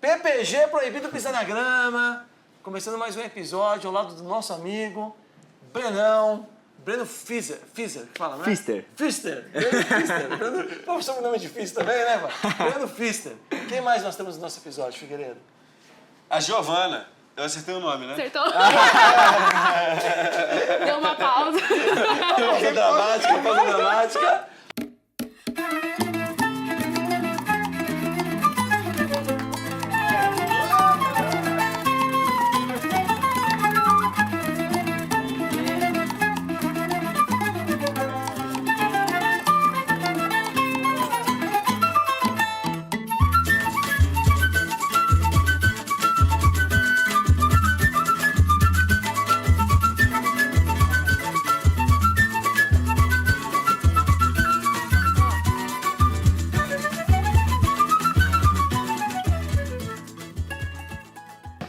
PPG Proibido Pisar na Grama. Começando mais um episódio ao lado do nosso amigo Breno Fizer, que fala, né? Fister. Breno Fister. Vamos chamar o nome de Fister também, né, mano? Breno Fister. Quem mais nós temos no nosso episódio, Figueiredo? A Giovana. Eu acertei o nome, né? Acertou? Deu uma pausa. Pausa dramática.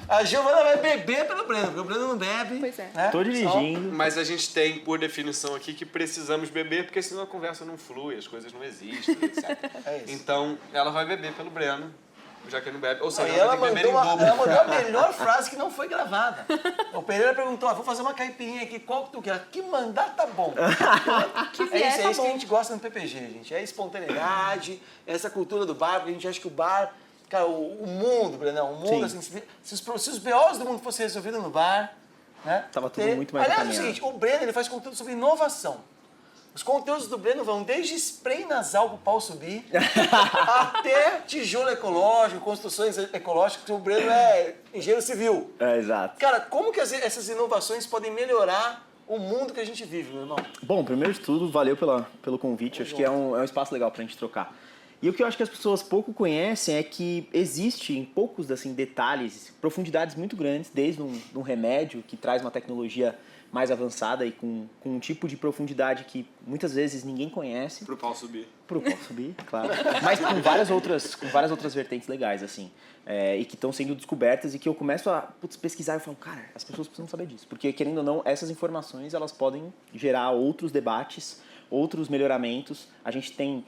A Giovana vai beber pelo Breno, porque o Breno não bebe. Pois é. Né? Tô dirigindo. Mas a gente tem, por definição aqui, que precisamos beber, porque senão a conversa não flui, as coisas não existem, etc. É isso. Então, ela vai beber pelo Breno, já que não bebe. Ou seja, E ela ela vai ter que beber mandou, em dobro. ela mandou a melhor frase que não foi gravada. O Pereira perguntou, vou fazer uma caipirinha aqui, qual que tu quer? Que mandar tá bom. Que É vier, isso, tá que a bom. gente gosta no PPG, gente. É a espontaneidade, essa cultura do bar, porque a gente acha que o bar... Cara, o mundo, Brenão, o mundo, Sim. assim, se os BOs do mundo fossem resolvidos no bar, né? Tava tudo muito mais Aliás, é o encaminhado. seguinte, o Breno ele faz conteúdo sobre inovação. Os conteúdos do Breno vão desde spray nasal pro pau subir, até tijolo ecológico, construções ecológicas, que o Breno é engenheiro civil. É, exato. Cara, como que essas inovações podem melhorar o mundo que a gente vive, meu irmão? Bom, primeiro de tudo, valeu pelo convite. Acho que é um espaço legal pra gente trocar. E o que eu acho que as pessoas pouco conhecem é que existe em poucos assim, detalhes, profundidades muito grandes, desde um remédio que traz uma tecnologia mais avançada e com um tipo de profundidade que muitas vezes ninguém conhece. Pro pau subir. Pro pau subir, claro. Mas com várias outras vertentes legais, assim. E que estão sendo descobertas e que eu começo a pesquisar e falo, cara, as pessoas precisam saber disso. Porque, querendo ou não, essas informações elas podem gerar outros debates, outros melhoramentos. A gente tem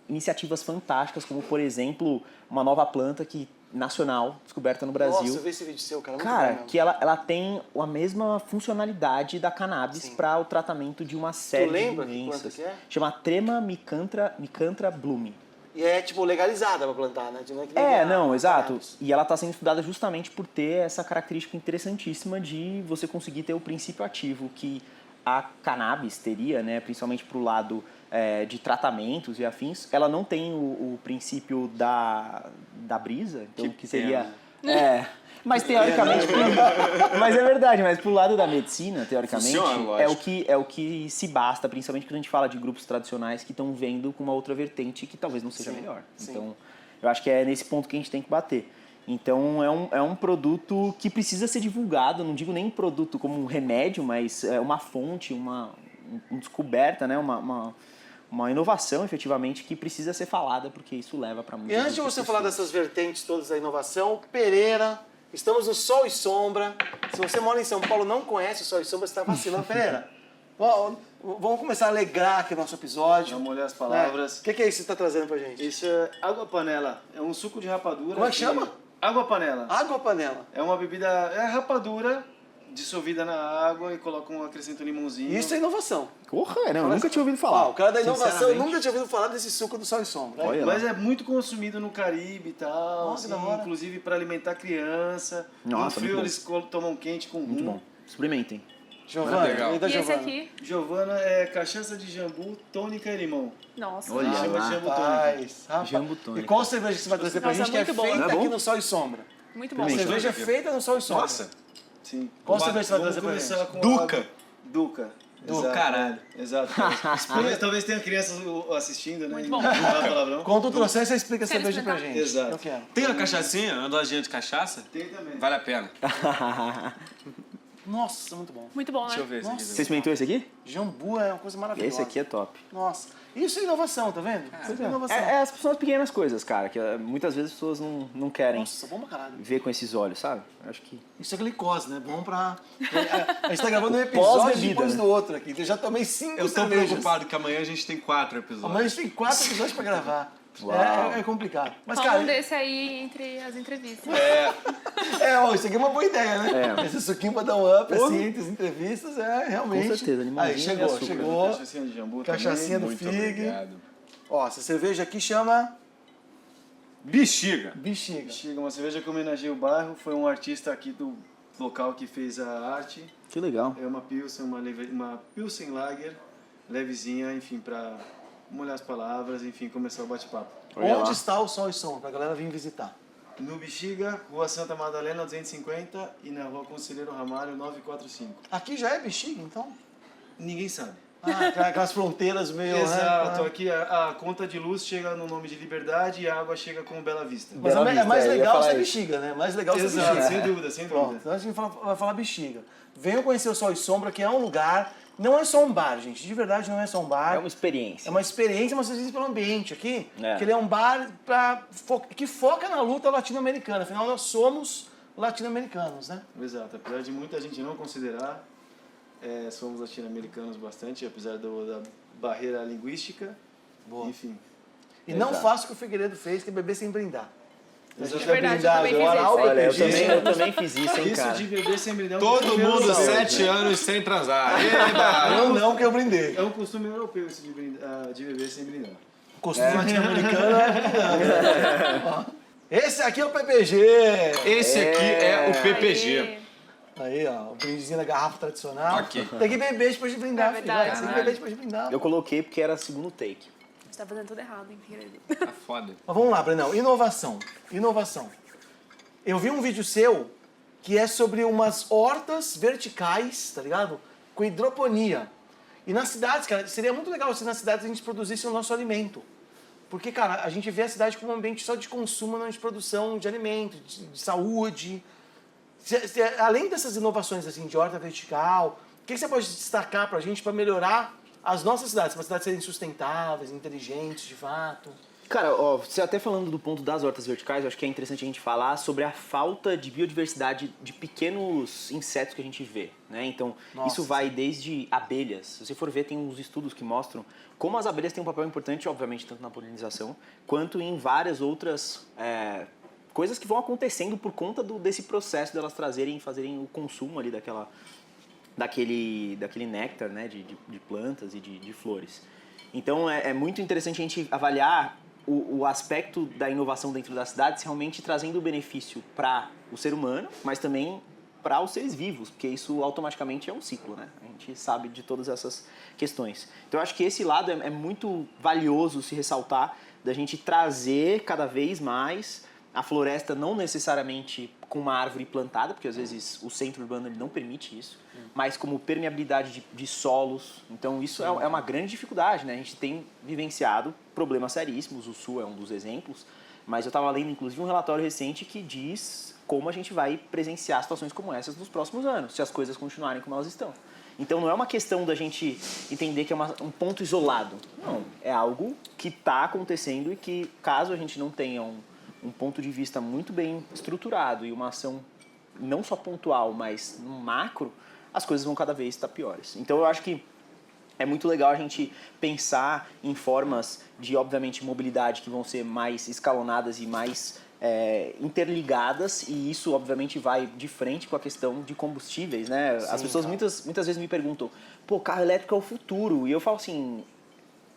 iniciativas fantásticas, como, por exemplo, uma nova planta nacional, descoberta no Brasil. Nossa, eu vi esse vídeo seu, cara. Muito bom Cara, mesmo. que ela tem a mesma funcionalidade da cannabis para o tratamento de uma série de lembra que doenças. planta que é? Chama Trema Micantra bloom. E é, tipo, legalizada pra plantar, né? Não é que nem Não, a exato. cannabis. E ela está sendo estudada justamente por ter essa característica interessantíssima de você conseguir ter o princípio ativo que a cannabis teria, né? Principalmente pro lado de tratamentos e afins. Ela não tem o princípio da brisa, então que seria... Mas teoricamente... mas é verdade, mas pro lado da medicina, teoricamente, Funciona, é o que se basta, principalmente quando a gente fala de grupos tradicionais que estão vendo com uma outra vertente que talvez não seja melhor. sim. Então, eu acho que é nesse ponto que a gente tem que bater. Então, é um produto que precisa ser divulgado, não digo nem produto como um remédio, mas é uma fonte, uma descoberta, né? Uma inovação, efetivamente, que precisa ser falada, porque isso leva para muitas E antes de outras você falar pessoas. dessas vertentes todas da inovação, Pereira, estamos no Sol e Sombra. Se você mora em São Paulo e não conhece o Sol e Sombra, você está vacilando. Pereira, vamos começar a alegrar aqui o nosso episódio. Vamos olhar as palavras. O que é isso que você está trazendo pra gente? Isso é água panela. É um suco de rapadura. Como é que chama? Água panela. Água panela. É uma bebida, é rapadura dissolvida na água e acrescenta um limãozinho. Isso é inovação. Porra, não, eu nunca tinha ouvido falar. O cara da inovação Sinceramente. nunca tinha ouvido falar desse suco do Sol e Sombra. Olha lá. Mas é muito consumido no Caribe e tal, Nossa, assim, da hora. inclusive para alimentar criança. Nossa, no frio muito eles tomam quente com Muito rum. bom. Experimentem. Giovana, Legal. e da E esse Giovana? aqui? Giovana é cachaça de jambu, tônica e limão. Nossa. Olha Chama lá. de jambu tônica. Rapaz. Jambu tônica. E qual cerveja que você vai trazer pra Nossa, gente que é muito bom. feita Não é aqui bom? no Sol e Sombra? Muito bom. Também. Cerveja feita no Sol e Sombra. Nossa. Sim. Qual cerveja você vai trazer pra Vamos gente? começar com Duca. água. Duca. Do Exato. caralho. Exato. Talvez tenha crianças assistindo, né? Muito bom. Não fala palavrão. Quando tu trouxer, você explica a Quero cerveja pra experimentar. gente. Exato. Eu quero. Tem uma cachaçinha, uma dojinha de cachaça? Tem também. Vale a pena. Nossa, muito bom. Muito bom, né? Deixa eu ver esse aqui. Você experimentou esse aqui? Jambu é uma coisa maravilhosa. Esse aqui é top. Nossa. Isso é inovação, tá vendo? Isso é inovação. São as pequenas coisas, cara, que muitas vezes as pessoas não querem Nossa, bom pra caralho. ver com esses olhos, sabe? Eu acho que... Isso é glicose, né? Bom pra... A gente tá gravando um episódio Pós-bebida, depois né? do outro aqui. Eu já tomei 5 Eu tô cervejas. preocupado que amanhã a gente tem 4 episódios. Amanhã a gente tem 4 episódios pra gravar. É complicado. Mas, Toma cara, um desse aí entre as entrevistas. ó, isso aqui é uma boa ideia, né? É. Esse suquinho pra dar um up, assim, entre as entrevistas, realmente... Com certeza, limãozinho Aí, e chegou, açúcar. chegou. Cachaçinha de jambu Cachaçinha do também. Fig. Obrigado. Ó, essa cerveja aqui chama Bexiga. Bexiga. Chega uma cerveja que homenageia o bairro. Foi um artista aqui do local que fez a arte. Que legal. É uma Pilsen, uma Pilsen Lager, levezinha, enfim, pra molhar as palavras, enfim, começar o bate-papo. Olha Onde lá. está o Sol e Som, pra galera vir visitar? No Bexiga, Rua Santa Madalena, 250, e na Rua Conselheiro Ramalho, 945. Aqui já é Bexiga, então? Ninguém sabe. Aquelas fronteiras meio... Exato, né? aqui a conta de luz chega no nome de Liberdade e a água chega como Bela Vista. Mas Bela é mais Vista, eu ia legal falar ser isso. Bexiga, né? Mais legal ser Exato, Bexiga. sem dúvida, sem Pronto, dúvida. então a gente vai falar Bexiga. Venham conhecer o Sol e Sombra, que é um lugar... Não é só um bar, gente. De verdade, não é só um bar. É uma experiência. É uma experiência, mas vocês dizem pelo ambiente aqui, É. que ele é um bar que foca na luta latino-americana. Afinal, nós somos latino-americanos, né? Exato, apesar de muita gente não considerar, somos latino-americanos bastante, apesar da barreira linguística. Boa. Enfim. E não Exato. faça o que o Figueiredo fez, que é beber sem brindar. A gente É vai verdade, brindar eu também agora fiz ao isso. Olha, PPG. eu também fiz isso, hein, Isso cara. de beber sem brindar é um Todo costume mundo europeu. 7 anos sem transar. Eba! Eu não, que eu brindei. É um costume europeu isso de beber sem brindar. O costume latino-americano é brindando. Ó. Esse aqui é o PPG. Esse aqui é o PPG. Aí, ó, o brindezinho da garrafa tradicional. Aqui. Tem que beber depois de brindar, É filho. verdade. Tem que beber depois de brindar. Eu coloquei porque era segundo take. Você tá fazendo tudo errado, hein, Figueiredo? Tá foda. Mas vamos lá, Brenão. Inovação. Inovação. Eu vi um vídeo seu que é sobre umas hortas verticais, tá ligado? Com hidroponia. E nas cidades, cara, seria muito legal se nas cidades a gente produzisse o nosso alimento. Porque, cara, a gente vê a cidade como um ambiente só de consumo, não de produção de alimento, de saúde. Além dessas inovações assim, de horta vertical, o que você pode destacar pra gente para melhorar as nossas cidades? Para as cidades serem sustentáveis, inteligentes, de fato. Cara, ó, você até falando do ponto das hortas verticais, eu acho que é interessante a gente falar sobre a falta de biodiversidade de pequenos insetos que a gente vê, né? Então, Nossa, isso vai desde abelhas. Se você for ver, tem uns estudos que mostram como as abelhas têm um papel importante, obviamente, tanto na polinização, quanto em várias outras coisas que vão acontecendo por conta desse processo delas trazerem e fazerem o consumo ali daquele néctar, né, de plantas e de flores. Então, é muito interessante a gente avaliar o aspecto da inovação dentro das cidades realmente trazendo benefício para o ser humano, mas também para os seres vivos, porque isso automaticamente é um ciclo, né? A gente sabe de todas essas questões. Então eu acho que esse lado é muito valioso se ressaltar, da gente trazer cada vez mais a floresta, não necessariamente com uma árvore plantada, porque às vezes o centro urbano ele não permite isso, mas como permeabilidade de solos. Então isso é uma grande dificuldade, né? A gente tem vivenciado problemas seríssimos, o Sul é um dos exemplos, mas eu estava lendo inclusive um relatório recente que diz como a gente vai presenciar situações como essas nos próximos anos, se as coisas continuarem como elas estão. Então não é uma questão da gente entender que é um ponto isolado. Não, é algo que está acontecendo e que caso a gente não tenha um ponto de vista muito bem estruturado e uma ação não só pontual, mas no macro, as coisas vão cada vez estar piores. Então eu acho que é muito legal a gente pensar em formas de, obviamente, mobilidade que vão ser mais escalonadas e mais interligadas, e isso, obviamente, vai de frente com a questão de combustíveis, né? Sim, as pessoas muitas vezes me perguntam, pô, carro elétrico é o futuro. E eu falo assim,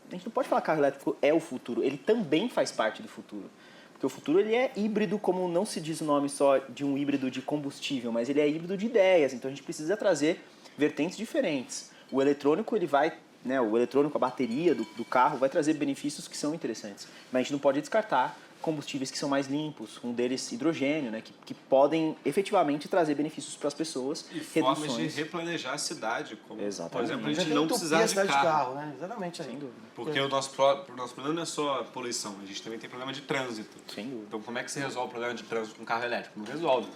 a gente não pode falar que carro elétrico é o futuro, ele também faz parte do futuro. Porque o futuro ele é híbrido, como não se diz o nome só de um híbrido de combustível, mas ele é híbrido de ideias. Então a gente precisa trazer vertentes diferentes. O eletrônico, ele vai, né, o eletrônico, a bateria do carro vai trazer benefícios que são interessantes. Mas a gente não pode descartar combustíveis que são mais limpos, um deles hidrogênio, né, que podem efetivamente trazer benefícios para as pessoas. E formas de replanejar a cidade, como, Exatamente. por exemplo, a Já gente tem não utopia precisar de cidade carro. né? Exatamente. Sem dúvida. Porque o nosso problema não é só poluição, a gente também tem problema de trânsito. Sem dúvida. Então como é que você resolve o problema de trânsito com carro elétrico? Não resolve.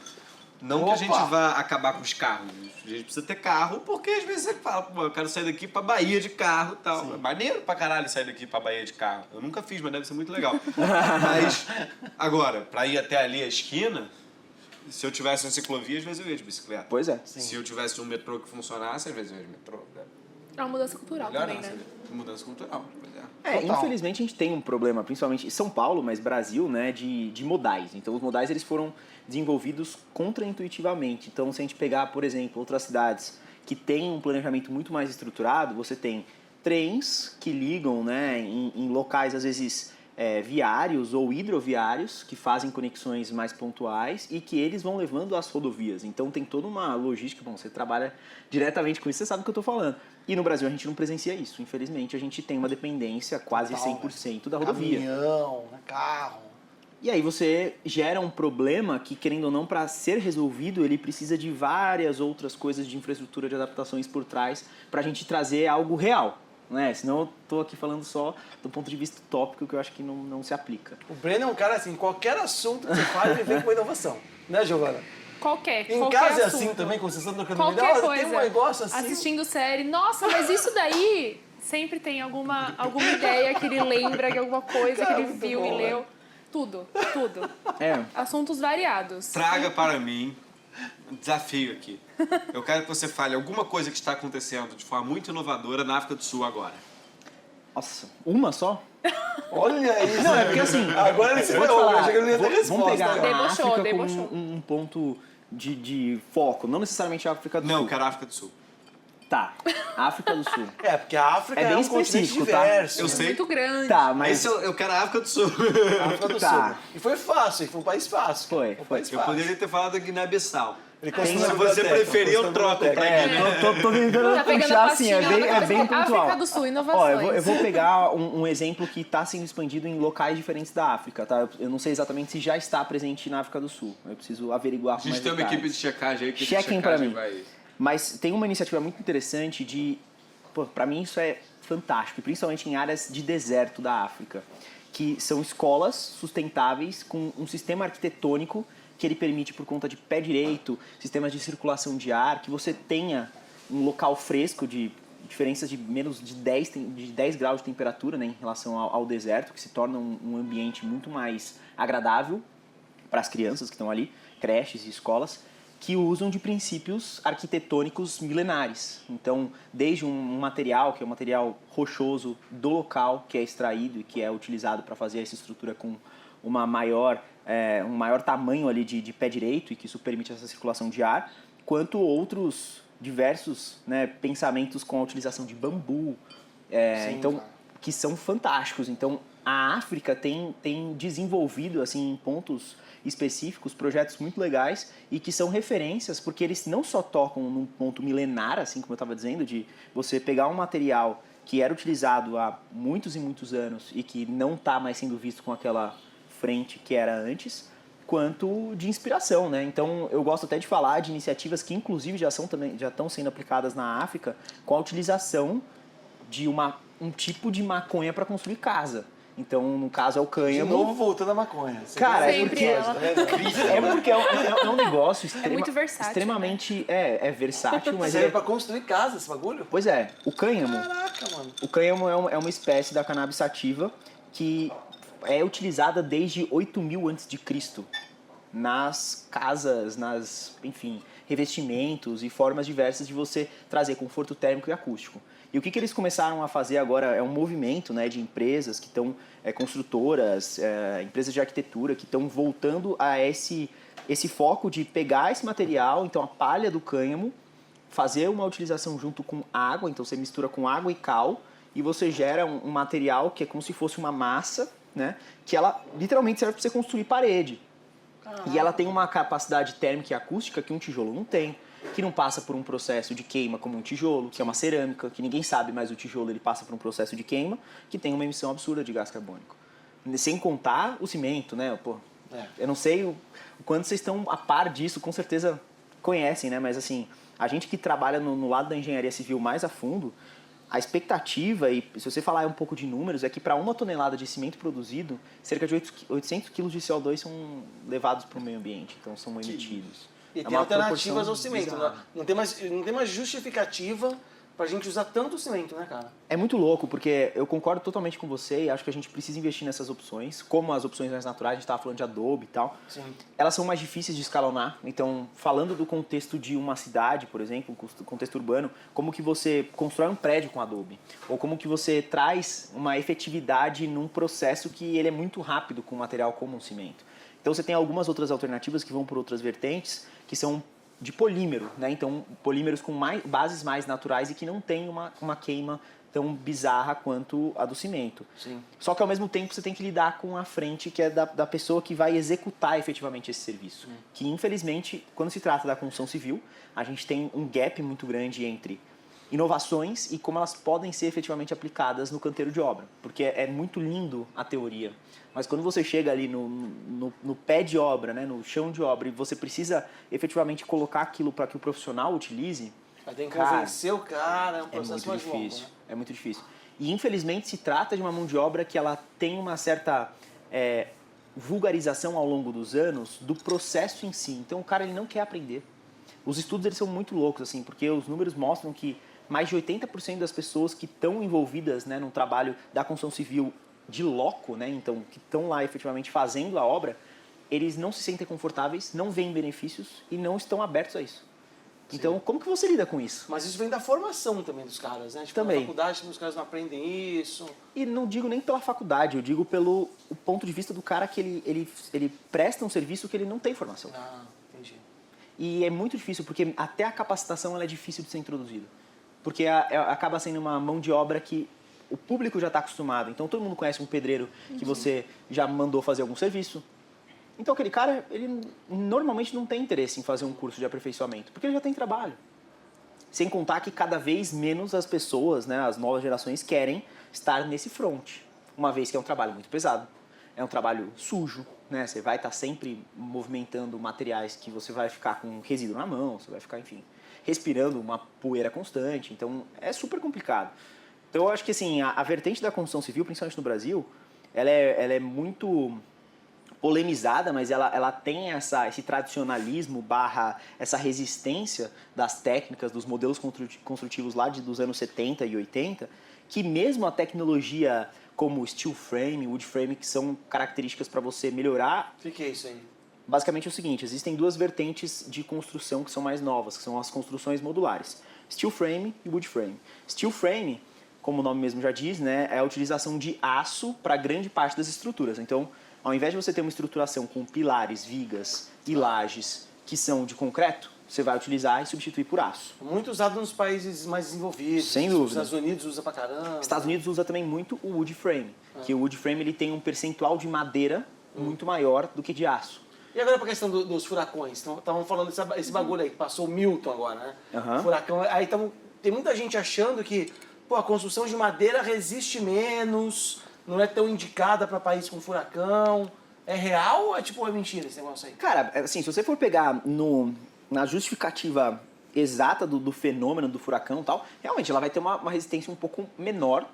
Não que Opa! a gente vá acabar com os carros. A gente precisa ter carro, porque às vezes você fala, pô, eu quero sair daqui pra Bahia de carro e tal. É maneiro pra caralho sair daqui pra Bahia de carro. Eu nunca fiz, mas deve ser muito legal. Mas, agora, pra ir até ali a esquina, se eu tivesse uma ciclovia, às vezes eu ia de bicicleta. Pois é. Se eu tivesse um metrô que funcionasse, às vezes eu ia de metrô. Né? É uma mudança cultural Melhor também, não, né? seria mudança cultural. Pois é. É, infelizmente a gente tem um problema, principalmente em São Paulo, mas Brasil, né, de modais. Então os modais eles foram desenvolvidos contraintuitivamente. Então se a gente pegar, por exemplo, outras cidades que têm um planejamento muito mais estruturado, você tem trens que ligam, né, em locais às vezes viários ou hidroviários que fazem conexões mais pontuais e que eles vão levando às rodovias. Então tem toda uma logística, bom, você trabalha diretamente com isso, você sabe o que eu estou falando. E no Brasil a gente não presencia isso. Infelizmente a gente tem uma dependência quase 100% da rodovia. Caminhão, né? Carro. E aí você gera um problema que, querendo ou não, para ser resolvido, ele precisa de várias outras coisas de infraestrutura, de adaptações por trás, para a gente trazer algo real. Né? Senão eu tô aqui falando só do ponto de vista utópico, que eu acho que não se aplica. O Breno é um cara assim, qualquer assunto que você faz, ele vem com uma inovação. Né, Giovana? Qualquer Em qualquer casa é assunto. assim também, quando vocês estão trocando Qualquer ideia, coisa. tem um negócio assim. Assistindo série. Nossa, mas isso daí... Sempre tem alguma ideia que ele lembra de alguma coisa Cara, que ele muito viu bom, e né? leu. Tudo. É, Assuntos variados. Traga para mim um desafio aqui. Eu quero que você fale alguma coisa que está acontecendo de forma muito inovadora na África do Sul agora. nossa, uma só? Olha isso. Não, é porque assim... Agora ele se eu vou te ferrou, eu falar, achei que ele não ia ter resposta. vamos pegar agora. a Debochou, África debochou. como um ponto de foco, não necessariamente a África do Não, Sul. eu quero a África do Sul. Tá, África do Sul. É, porque a África É é, bem um continente específico, tá? diverso. Eu né? sei. Muito grande. Tá, mas... Esse eu quero a África do Sul. África do Tá. Sul. E foi fácil, e foi um país fácil. Foi, Um foi. país Eu fácil. poderia ter falado da Guiné-Bissau. Ele Se construiu a você biblioteca, preferir, eu construiu a troco biblioteca. pra Tô tentando Tá pegando puxar a assim, pastinha, é bem pontual. África do Sul, Ó, inovações. eu vou pegar um exemplo que está sendo expandido em locais diferentes da África, tá? Eu não sei exatamente se já está presente na África do Sul. Eu preciso averiguar A com gente mais tem uma detalhes. equipe de checagem aí que Chequem pra mim. vai... Mas tem uma iniciativa muito interessante de... Pô, pra mim isso é fantástico, principalmente em áreas de deserto da África, que são escolas sustentáveis com um sistema arquitetônico que ele permite, por conta de pé direito, sistemas de circulação de ar, que você tenha um local fresco de diferenças de menos de 10 graus de temperatura, né, em relação ao deserto, que se torna um ambiente muito mais agradável para as crianças que estão ali, creches e escolas, que usam de princípios arquitetônicos milenares. Então, desde um material, que é um material rochoso do local, que é extraído e que é utilizado para fazer essa estrutura com um maior tamanho ali de pé direito, e que isso permite essa circulação de ar, quanto outros diversos, né, pensamentos com a utilização de bambu, Sim, então, cara. que são fantásticos. Então, a África tem desenvolvido, assim, em pontos específicos, projetos muito legais e que são referências, porque eles não só tocam num ponto milenar, assim como eu estava dizendo, de você pegar um material que era utilizado há muitos e muitos anos e que não está mais sendo visto com aquela frente que era antes, quanto de inspiração, né? Então, eu gosto até de falar de iniciativas que, inclusive, já estão sendo aplicadas na África com a utilização de um tipo de maconha para construir casa. Então, no caso, é o De cânhamo. novo, voltando à maconha. Cara, é Sempre porque, ela. é um negócio muito versátil, extremamente versátil, mas Serve pra construir casa esse bagulho? Pois é, o cânhamo. Caraca, mano. O cânhamo é uma espécie da cannabis sativa que é utilizada desde 8.000 a.C. nas casas, enfim, revestimentos e formas diversas de você trazer conforto térmico e acústico. E o que eles começaram a fazer agora é um movimento, né, de empresas que estão, construtoras, empresas de arquitetura, que estão voltando a esse foco de pegar esse material, então a palha do cânhamo, fazer uma utilização junto com água, então você mistura com água e cal, e você gera um material que é como se fosse uma massa, né, que ela literalmente serve para você construir parede. E ela tem uma capacidade térmica e acústica que um tijolo não tem, que não passa por um processo de queima como um tijolo, que é uma cerâmica, que ninguém sabe, mas o tijolo ele passa por um processo de queima que tem uma emissão absurda de gás carbônico. Sem contar o cimento, né? Pô, eu não sei o quanto vocês estão a par disso, com certeza conhecem, né? Mas assim, a gente que trabalha no lado da engenharia civil mais a fundo, a expectativa, e se você falar um pouco de números, é que para 1 tonelada de cimento produzido, cerca de 800 kg de CO2 são levados para o meio ambiente, então são emitidos. E É tem uma alternativas proporção ao cimento. bizarra. Né? Não tem mais justificativa pra gente usar tanto cimento, né, cara? É muito louco, porque eu concordo totalmente com você e acho que a gente precisa investir nessas opções, como as opções mais naturais, a gente estava falando de adobe e tal. Sim. Elas são mais difíceis de escalonar, então falando do contexto de uma cidade, por exemplo, contexto urbano, como que você constrói um prédio com adobe, ou como que você traz uma efetividade num processo que ele é muito rápido com material como um cimento. Então você tem algumas outras alternativas que vão por outras vertentes, que são de polímero, né? Então polímeros com bases mais naturais e que não tem uma queima tão bizarra quanto a do cimento. Sim. Só que ao mesmo tempo você tem que lidar com a frente que é da pessoa que vai executar efetivamente esse serviço. Que infelizmente, quando se trata da construção civil, a gente tem um gap muito grande entre inovações e como elas podem ser efetivamente aplicadas no canteiro de obra. Porque é muito lindo a teoria, mas quando você chega ali no pé de obra, né, no chão de obra, e você precisa efetivamente colocar aquilo para que o profissional utilize, Aí tem que cara, convencer o cara, é um é processo muito mais difícil. longo, né? É muito difícil. E infelizmente se trata de uma mão de obra que ela tem uma certa vulgarização ao longo dos anos do processo em si. Então o cara ele não quer aprender. Os estudos eles são muito loucos, assim, porque os números mostram que mais de 80% das pessoas que estão envolvidas, né, no trabalho da construção civil de loco, né, então que estão lá efetivamente fazendo a obra, eles não se sentem confortáveis, não veem benefícios e não estão abertos a isso. Então, como que você lida com isso? Mas isso vem da formação também dos caras, né? Tipo, Também. na faculdade os caras não aprendem isso. E não digo nem pela faculdade, eu digo pelo o ponto de vista do cara que ele presta um serviço que ele não tem formação. Ah, entendi. E é muito difícil, porque até a capacitação ela é difícil de ser introduzida. Porque acaba sendo uma mão de obra que o público já está acostumado. Então, todo mundo conhece um pedreiro que você já mandou fazer algum serviço. Então, aquele cara, ele normalmente não tem interesse em fazer um curso de aperfeiçoamento, porque ele já tem trabalho. Sem contar que cada vez menos as pessoas, né, as novas gerações, querem estar nesse front. Uma vez que é um trabalho muito pesado, é um trabalho sujo, né? Você vai estar sempre movimentando materiais que você vai ficar com resíduo na mão, você vai ficar, enfim, respirando uma poeira constante. Então, é super complicado. Então, eu acho que assim, a vertente da construção civil, principalmente no Brasil, ela é muito polemizada, mas ela tem esse tradicionalismo / essa resistência das técnicas, dos modelos construtivos lá dos anos 70 e 80, que mesmo a tecnologia como steel frame, wood frame, que são características para você melhorar. O que é isso aí? Basicamente é o seguinte, existem duas vertentes de construção que são mais novas, que são as construções modulares. Steel frame e wood frame. Steel frame, como o nome mesmo já diz, né, é a utilização de aço para grande parte das estruturas. Então, ao invés de você ter uma estruturação com pilares, vigas e lajes que são de concreto, você vai utilizar e substituir por aço. Muito usado nos países mais desenvolvidos. Sem dúvida. Os Estados Unidos usa pra caramba. Estados Unidos usa também muito o wood frame, que o wood frame ele tem um percentual de madeira muito maior do que de aço. E agora pra questão dos furacões? Estavam falando esse bagulho aí, que passou o Milton agora, né? Uhum. Furacão. Aí tem muita gente achando que a construção de madeira resiste menos, não é tão indicada para país com furacão. É real ou é mentira esse negócio aí? Cara, assim, se você for pegar na justificativa exata do fenômeno do furacão e tal, realmente ela vai ter uma resistência um pouco menor,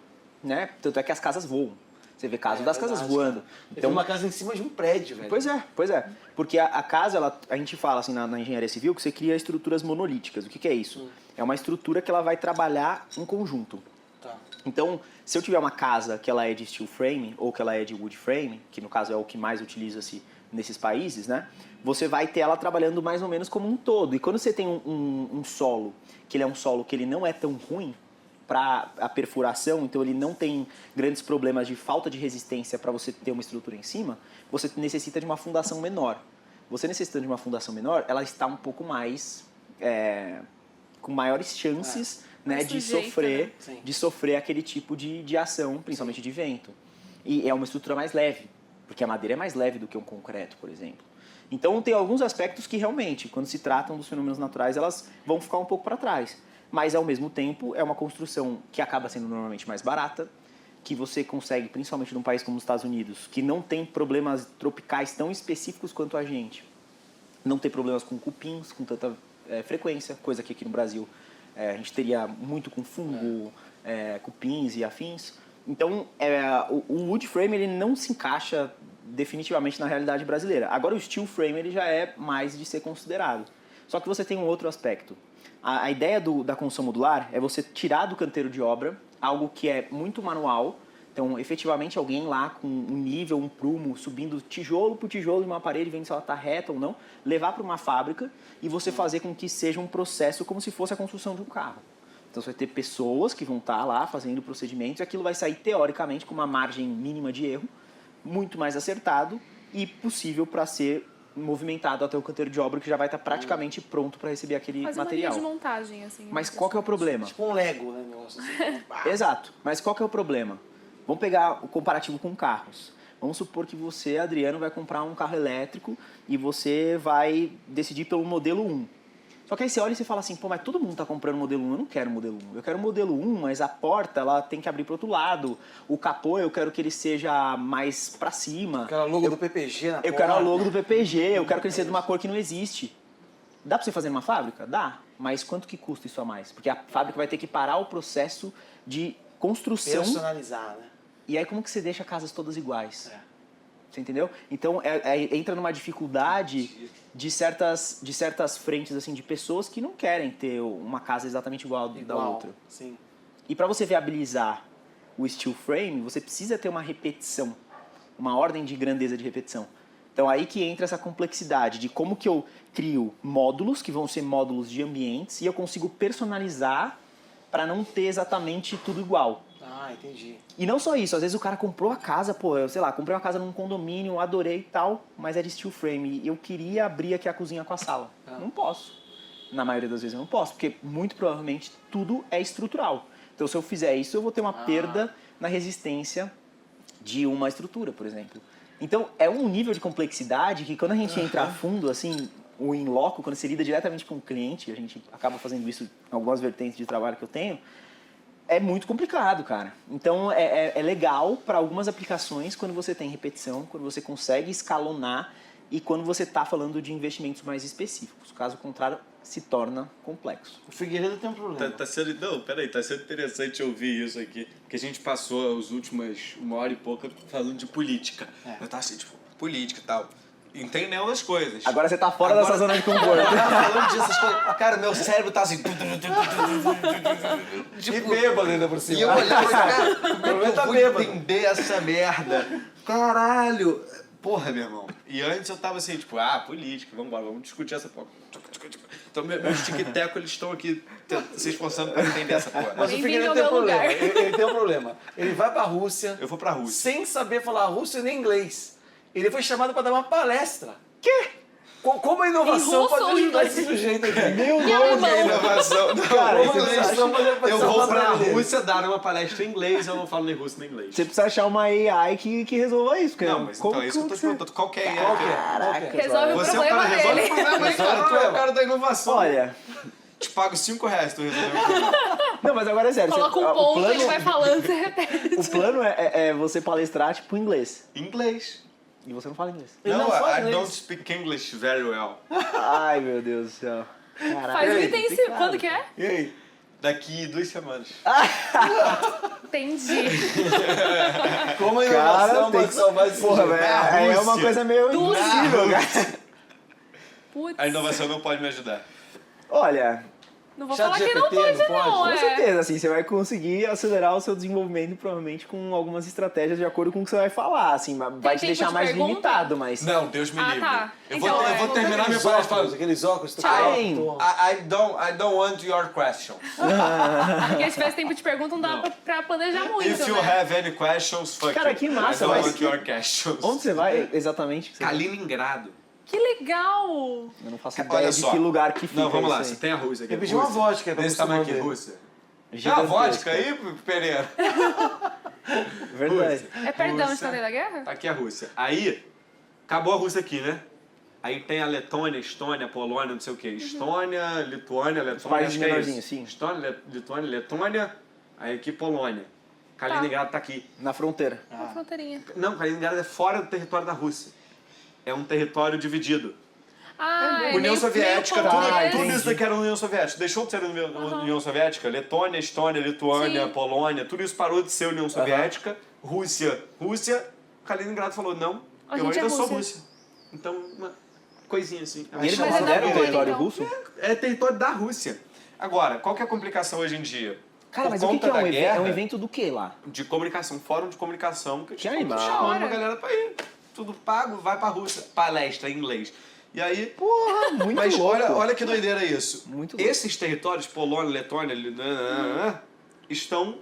né? Tanto é que as casas voam. Você vê casos das casas verdade, voando. Cara. Então, uma casa em cima de um prédio, velho. Pois é. Porque a casa, a gente fala assim na engenharia civil que você cria estruturas monolíticas. O que é isso? É uma estrutura que ela vai trabalhar em conjunto. Tá. Então, se eu tiver uma casa que ela é de steel frame ou que ela é de wood frame, que no caso é o que mais utiliza-se nesses países, né? Você vai ter ela trabalhando mais ou menos como um todo. E quando você tem um solo, que ele é um solo que ele não é tão ruim para a perfuração, então ele não tem grandes problemas de falta de resistência para você ter uma estrutura em cima, você necessita de uma fundação menor. Você necessitando de uma fundação menor, ela está um pouco mais com maiores chances né, Mais de sujeita, sofrer, né? de sofrer aquele tipo de ação, principalmente de vento. E é uma estrutura mais leve, porque a madeira é mais leve do que um concreto, por exemplo. Então tem alguns aspectos que realmente, quando se tratam dos fenômenos naturais, elas vão ficar um pouco para trás. Mas ao mesmo tempo é uma construção que acaba sendo normalmente mais barata, que você consegue, principalmente num país como os Estados Unidos, que não tem problemas tropicais tão específicos quanto a gente. Não tem problemas com cupins com tanta frequência, coisa que aqui no Brasil a gente teria muito com fungo, cupins e afins. Então, o wood frame ele não se encaixa definitivamente na realidade brasileira. Agora, o steel frame ele já é mais de ser considerado. Só que você tem um outro aspecto. A ideia da construção modular é você tirar do canteiro de obra algo que é muito manual. Então, efetivamente, alguém lá com um nível, um prumo, subindo tijolo por tijolo de uma parede, vendo se ela está reta ou não, levar para uma fábrica e você fazer com que seja um processo como se fosse a construção de um carro. Então, você vai ter pessoas que vão estar lá fazendo procedimentos e aquilo vai sair, teoricamente, com uma margem mínima de erro, muito mais acertado e possível para ser movimentado até o canteiro de obra, que já vai estar praticamente pronto para receber aquele Faz uma linha material. de montagem, assim. Mas qual que é o problema? Tipo um Lego, né? Negócio assim. Exato. Mas qual que é o problema? Vamos pegar o comparativo com carros. Vamos supor que você, Adriano, vai comprar um carro elétrico e você vai decidir pelo modelo 1. Só que aí você olha e você fala assim, pô, mas todo mundo está comprando o modelo 1, eu não quero o modelo 1. Eu quero o modelo 1, mas a porta ela tem que abrir para o outro lado. O capô eu quero que ele seja mais para cima. Eu quero a logo do PPG na Eu quero a logo do PPG, eu quero que ele seja de uma cor que não existe. Dá para você fazer numa fábrica? Dá. Mas quanto que custa isso a mais? Porque a fábrica vai ter que parar o processo de construção. Personalizar, né? E aí como que você deixa casas todas iguais? É. Você entendeu? Então entra numa dificuldade de certas frentes assim de pessoas que não querem ter uma casa exatamente igual da outra. Sim. E para você viabilizar o steel frame, você precisa ter uma repetição, uma ordem de grandeza de repetição. Então aí que entra essa complexidade de como que eu crio módulos, que vão ser módulos de ambientes, e eu consigo personalizar para não ter exatamente tudo igual. Ah, entendi. E não só isso, às vezes o cara comprou a casa, pô, eu sei lá, comprei uma casa num condomínio, adorei e tal, mas é de steel frame. E eu queria abrir aqui a cozinha com a sala. Não posso. Na maioria das vezes eu não posso, porque muito provavelmente tudo é estrutural. Então se eu fizer isso, eu vou ter uma perda na resistência de uma estrutura, por exemplo. Então é um nível de complexidade que quando a gente entra a fundo, assim, o in loco, quando você lida diretamente com o cliente, a gente acaba fazendo isso em algumas vertentes de trabalho que eu tenho, é muito complicado, cara. Então é legal para algumas aplicações quando você tem repetição, quando você consegue escalonar e quando você está falando de investimentos mais específicos. Caso contrário, se torna complexo. O Figueiredo tem um problema. Tá sendo interessante ouvir isso aqui. Porque a gente passou as últimas 1h e pouca falando de política. Eu tava assim, tipo, política e tal. Entendendo as coisas. Agora você tá fora dessa zona de conforto. Eu tava falando disso, essas coisas. Cara, meu cérebro tá assim. E bêbado ainda por cima. E eu olhava, cara, como é que eu tá vou bêbado. entender essa merda? Caralho! Porra, meu irmão. E antes eu tava assim, tipo, política, vamos discutir essa porra. Então, meus tic-teco, eles estão aqui se esforçando pra entender essa porra. Mas o Bem-vindo Figueiredo ao tem um meu problema. lugar. Ele tem um problema. Ele vai pra Rússia Eu vou pra Rússia. sem saber falar russo e nem inglês. Ele foi chamado para dar uma palestra. Quê? Como a inovação russo pode ou ajudar inglês? esse sujeito aqui? Meu E alemão? Inovação. Cara, Como esse inovação pode eu salvar vou a pra vida dele. Rússia dar uma palestra em inglês, eu não falo nem russo nem inglês. Você precisa achar uma AI que resolva isso. Porque Não, mas então é isso que eu tô te perguntando. Qual que é? Qual que é? Caraca. Resolve o Você é o cara problema que resolve dele. o problema aí, cara. Tu é o cara da inovação. Olha, Te pago R$5 tu resolveu o problema. não, mas agora é sério. Coloca um o ponto e plano, vai falando, você repete. o plano é você palestrar, tipo, em inglês. Inglês. E você não fala inglês. Ele Não, não fala I inglês. don't speak English very well. Ai, meu Deus do céu. Caraca. Faz um Ei, intensivo. Quando que é? E aí? Daqui 2 semanas. Entendi. Como a Cara, inovação tem pode que... salvar esse Porra, sujeito? velho, Na aí é uma Rússia. coisa meio impossível, cara. Putz, A inovação não pode me ajudar. Olha, não vou Chat falar que não GPT, pode, não pode? não. com É. certeza, assim, você vai conseguir acelerar o seu desenvolvimento provavelmente com algumas estratégias de acordo com o que você vai falar, assim, vai te tempo deixar de mais pergunta? limitado, mas... Não, Deus me Ah, livre. tá. Eu Então, vou, é. eu vou terminar minha Aqueles palestra óculos, falando. aqueles óculos. Tem. I don't want your questions. Porque se tivesse tempo de pergunta, não dava pra planejar muito, If you né? have any questions, fuck Cara, you. que massa, I don't mas want your questions. Onde você vai exatamente? Kaliningrado. Que legal! Eu não faço Olha ideia de só. que lugar que fica Não, vamos lá. isso Você aí. tem a Rússia aqui. Eu pedi uma Rússia. vodka pra Desse você tamanho aqui, manter. Rússia. Tem uma Gigantesca. vodka aí, Pereira? Verdade. É perto de onde Rússia. está da guerra? Tá aqui a Rússia. Aí, acabou a Rússia aqui, né? Aí tem a Letônia, Estônia, Polônia, não sei o quê. Estônia, Lituânia, Letônia, países acho que é menorzinhos, isso. sim. Estônia, Lituânia, Letônia, aí aqui Polônia. Kaliningrado tá aqui. Na fronteira. Uma fronteirinha. Não, Kaliningrado é fora do território da Rússia. É um território dividido. Ah, é União meio- Soviética, meio tudo, polonês. tudo isso daqui era União Soviética. Deixou de ser União Soviética. Letônia, Estônia, Lituânia, Sim. Polônia, tudo isso parou de ser União Soviética. Rússia, Kaliningrado falou, não, A eu gente é ainda sou Rússia. Rússia. Então, coisinha assim. E eles Mas é consideram da o território então. russo? É território da Rússia. Agora, qual que é a complicação hoje em dia? Cara, Por mas o que conta é um da evento? guerra, É um evento do que lá? de comunicação, fórum de comunicação, que Que eles estão animal. chamando Da a hora. galera pra ir. Tudo pago, vai pra Rússia. Palestra em inglês. E aí, Porra, muito mas louco. olha que doideira isso. Muito louco. Esses territórios, Polônia, Letônia, estão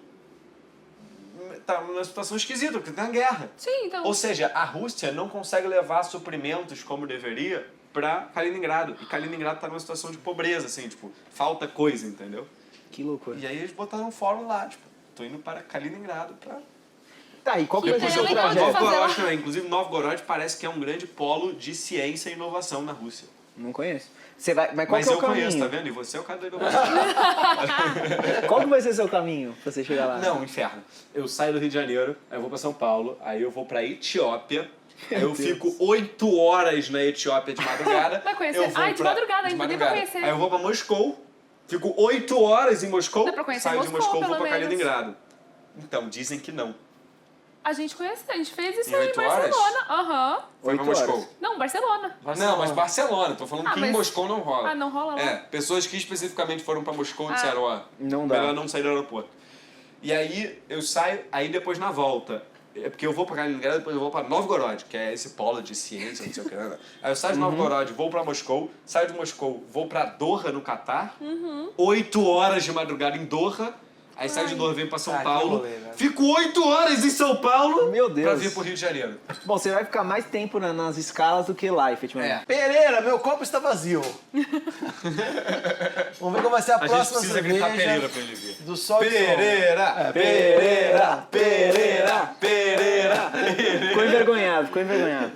tá numa situação esquisita, porque tem uma guerra. Sim, então. Ou seja, a Rússia não consegue levar suprimentos como deveria pra Kaliningrado. E Kaliningrado tá numa situação de pobreza, assim, tipo, falta coisa, entendeu? Que loucura. E aí eles botaram um fórum lá, tipo, tô indo para Kaliningrado pra... Tá, e qual que vai Então ser é o seu legal de projeto? fazer lá. Novgorod também. Inclusive, Novgorod parece que é um grande polo de ciência e inovação na Rússia. Não conheço. Você vai, mas qual Mas que é eu o caminho? conheço, tá vendo? E você é o cara da inovação. Qual que vai ser seu caminho pra você chegar lá? Não, inferno. Eu saio do Rio de Janeiro, aí eu vou pra São Paulo, aí eu vou pra Etiópia, aí eu fico 8 horas na Etiópia de madrugada. Vai conhecer? eu vou Ai, de madrugada ainda, deu pra conhecer. Aí eu vou pra Moscou, fico 8 horas em Moscou, Dá pra conhecer saio de Moscou, Moscou, vou pelo pra menos. Kaliningrado. Então, dizem que não. A gente conhece, a gente fez isso Em aí em 8 horas? Barcelona. Aham. Foi pra 8 horas. Moscou. Não, Barcelona. Não, mas Barcelona, tô falando Ah, que em mas- Moscou não rola. Ah, não rola lá? É, pessoas que especificamente foram pra Moscou disseram, ó, Não dá. melhor não sair do aeroporto. E aí eu saio, aí depois na volta, é porque eu vou pra Kaliningrado, depois eu vou pra Novgorod, que é esse polo de ciência, não sei o que. Né? Aí eu saio de Novgorod, vou pra Moscou, saio de Moscou, vou pra Doha, no Catar, 8 horas de madrugada em Doha, aí saio de Doha, venho pra São Ah, que Paulo, rolê, né? fico 8 horas em São Paulo Meu Deus. pra vir pro Rio de Janeiro. Bom, você vai ficar mais tempo nas escalas do que lá, efetivamente. Pereira, meu copo está vazio. Vamos ver qual vai ser a, A gente próxima precisa gritar cerveja Pereira pra ele vir. do Sol e Som. Pereira, Pereira, Pereira, Pereira. Ficou envergonhado, ficou envergonhado.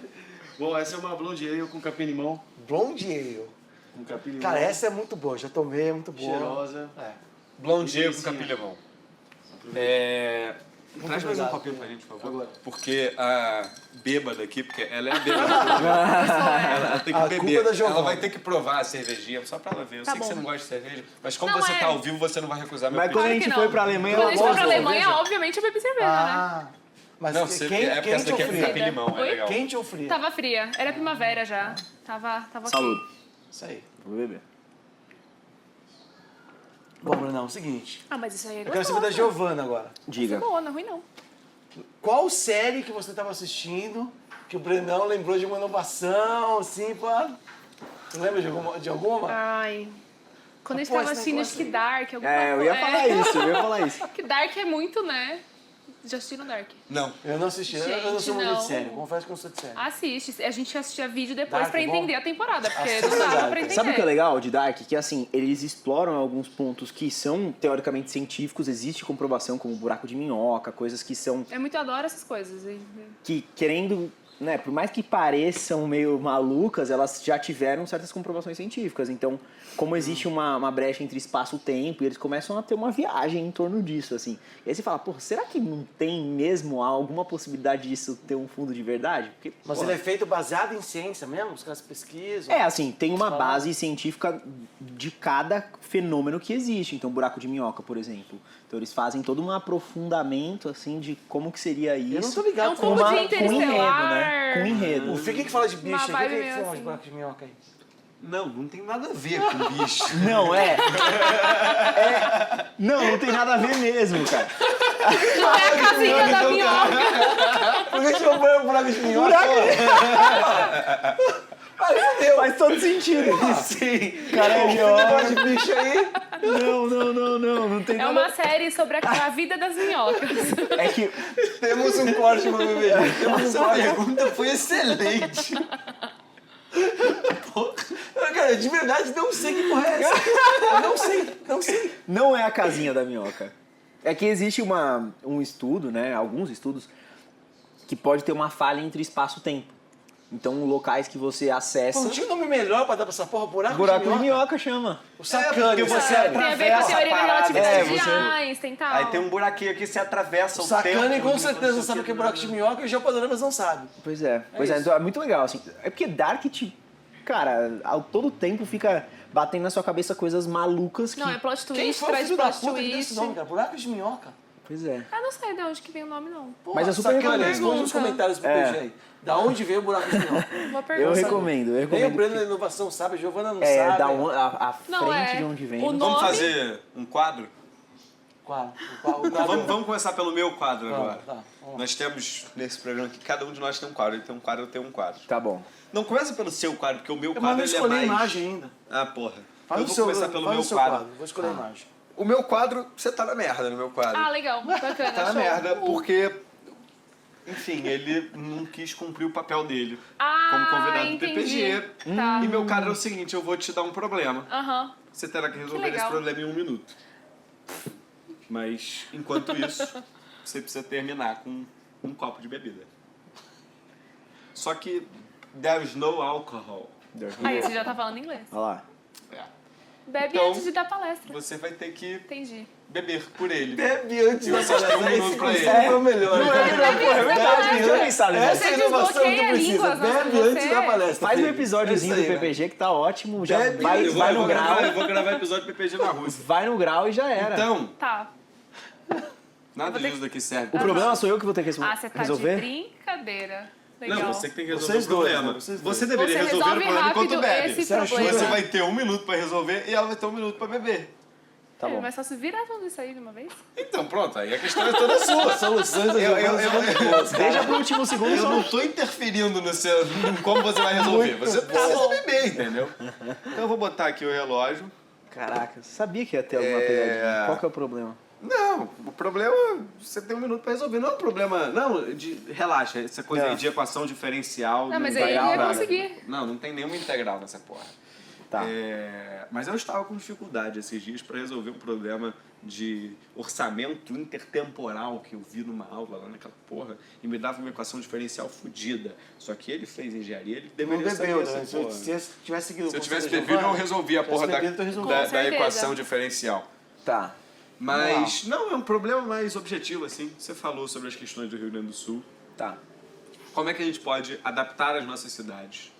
Bom, essa é uma blonde ale com capim-limão. Blonde Ale. Com capim-limão. Cara, essa é muito boa, já tomei, é muito boa. Cheirosa. É. Blondier com Sim. capim-limão. Traz mais um obrigado. copinho pra gente, por favor. Agora. Porque a bêbada aqui, porque ela é a bêbada. ela tem que A beber. culpa é da Giovana. Ela vai ter que provar a cervejinha, só pra ela ver. Eu Tá sei que bom. você não gosta de cerveja, mas como Não, você é. tá ao vivo, você não vai recusar meu Mas quando a pedido. gente que não. foi pra Alemanha, Quando a ela gente foi pra gosta. Alemanha, cerveja? obviamente eu bebi cerveja, né? Ah, mas Não, você, quente, é porque quente essa ou daqui é com fria? capim-limão, é Oi? legal. Quente ou fria? Tava fria. Era primavera já. Tava ok. Saúde. Isso aí. Vou beber. Bom, Brunão, é o seguinte. Ah, mas isso aí é Eu quero saber da gostoso. Giovana agora. Diga. Boa, não é ruim não. Qual série que você estava assistindo que o Brenão lembrou de uma inovação, assim, pá? Você lembra de alguma? Ai. Quando a gente Pô, tava esse assistindo, negócio acho que aí. Dark, alguma É, eu ia coisa. falar isso, eu ia falar isso. Que Dark é muito, né? Já assistiram Dark? Não. Eu não assisti, eu não sou Gente, muito de não. série, confesso que eu não sou de série. Assiste. A gente assistia vídeo depois Dark pra é bom? entender a temporada, porque Assista não dava Dark. pra entender. Sabe o que é legal de Dark? Que assim, eles exploram alguns pontos que são teoricamente científicos, existe comprovação como buraco de minhoca, coisas que são É muito, eu adoro essas coisas. que querendo, né, por mais que pareçam meio malucas, elas já tiveram certas comprovações científicas. Então, como existe uma brecha entre espaço e tempo, eles começam a ter uma viagem em torno disso, assim. E aí você fala, pô, será que não tem mesmo alguma possibilidade disso ter um fundo de verdade? Porque, Mas pô, ele é feito baseado em ciência mesmo? Os caras pesquisam? é, assim, tem uma Fala. base científica de cada fenômeno que existe. Então, buraco de minhoca, por exemplo. Então, eles fazem todo um aprofundamento, assim, de como que seria isso. Eu não tô ligado É um com pouco uma- de com enredo, Interestelar. né? Com enredo. O Fih, que fala de bicho Uma aí? O vibe que meio fala de assim. buraco de minhoca aí? Não tem nada a ver com bicho. Não, não tem nada a ver mesmo, cara. Não é a casinha da minhoca. Por que você não põe um buraco de minhoca? Aí fodeu. Faz todo sentido. Sim. Cara, é Esse negócio de bicho aí. Não tem É nada. uma série sobre a vida das minhocas. É que Temos um corte no bebê. Essa pergunta foi excelente. Cara, de verdade, não sei que porra é essa. Eu não sei. não é a casinha da minhoca. É que existe um estudo, né? Alguns estudos que pode ter uma falha entre espaço e tempo. Então, locais que você acessa. Pô, não tinha um nome melhor pra dar pra essa porra? Buraco, Buraco de de minhoca? minhoca chama. O sacane. porque você sabe? Tem a ver com a atravessa teoria da a parada. relatividade de você- Einstein e tal. Aí tem um buraquinho aqui, você atravessa O o tempo. sacane com certeza sabe o que é buraco de minhoca e o Japanoramas não sabe. Pois é. isso. Então é muito legal, assim. É porque Dark, cara, ao todo tempo fica batendo na sua cabeça coisas malucas que. Não, é plot Quem twist, foi o traz filho da plot puta que deu esse twist. nome, cara? Buraco de minhoca. Pois é. Eu não sei de onde que vem o nome, não. Porra, Mas é super sacana, recomendo. responde nos comentários pro PG aí. Da onde veio o buraco de minhoca? Uma Eu pergunta. recomendo, eu Nem o recomendo. Breno da inovação sabe, a Giovana não É, sabe. da a Não, frente é. de onde vem. O nome- Vamos fazer um quadro? Qual? O quadro- Vamos começar pelo meu quadro Tá, agora. tá, vamos lá. Nós temos nesse programa que cada um de nós tem um quadro. Ele tem um quadro, eu tenho um quadro. Tá bom. Não, começa pelo seu quadro, porque o meu Mas quadro não ele é escolhi a mais... imagem ainda. Ah, porra. Faz eu o vou seu, começar pelo faz meu o seu quadro. Vou escolher a imagem. O meu quadro, você tá na merda no meu quadro. Ah, legal. Bacana. Tá na show. merda, porque... Enfim, ele não quis cumprir o papel dele Ah, como convidado do entendi. PPG. Tá. E meu quadro é o seguinte, eu vou te dar um problema. Aham. Você terá que resolver legal. esse problema em 1 minuto. Mas, enquanto isso, você precisa terminar com um copo de bebida. Só que there's no alcohol. Aí, você já tá falando inglês. Olha lá. É. Bebe Então, antes de dar palestra. Você vai ter que Entendi. beber por ele. Bebe antes da Você tem palestra. um Esse minuto pra conselho ele. foi o melhor. verdade. Eu nem sabe, Essa Você é a inovação que desbloqueia tu precisa. línguas, nossa, Bebe você- antes da palestra. Faz um filho. episódiozinho É isso do aí, né? PPG que tá ótimo, já Bebe, vai, Eu vai no grau, eu vou gravar episódio de PPG na Rússia. vai no grau e já era. Então, Tá. nada disso daqui serve. O problema sou eu que vou ter que Ah, você tá resolver? de brincadeira. Legal. Não, você que tem que resolver Vocês o dois, problema. né? Vocês dois. Você deveria Você resolver o resolve problema enquanto rápido bebe. esse Você achou? problema. Você vai ter 1 minuto pra resolver e ela vai ter 1 minuto pra beber. Tá bom. Mas só se virar tudo isso aí de uma vez? Então, pronto, aí a questão é toda sua. Soluções da Eu- Giovana eu- são muito boas, cara. Deixa pro último segundo Eu só. não tô interferindo no seu, em como você vai resolver. Você precisa bom. beber, entendeu? Então eu vou botar aqui o relógio. Caraca, sabia que ia ter alguma pegadinha. Qual que é o problema? Não, o problema é você tem 1 minuto pra resolver. Não é um problema. Não, relaxa, essa coisa aí de equação diferencial. Não, mas vai aí ele dar ia nada. conseguir. Não, não tem nenhuma integral nessa porra. Tá. Mas eu estava com dificuldade esses dias para resolver um problema de orçamento intertemporal que eu vi numa aula lá naquela porra e me dava uma equação diferencial fodida. Só que ele fez engenharia, ele Não deveria saber bebeu, essa né? Se eu porra. tivesse seguido o Se eu tivesse conselho da bebido, eu Giovana, resolvia a tivesse porra bebido, tu resolveu. da certeza. equação diferencial. Tá. Mas não, é um problema mais objetivo, assim. Você falou sobre as questões do Rio Grande do Sul. Tá. Como é que a gente pode adaptar as nossas cidades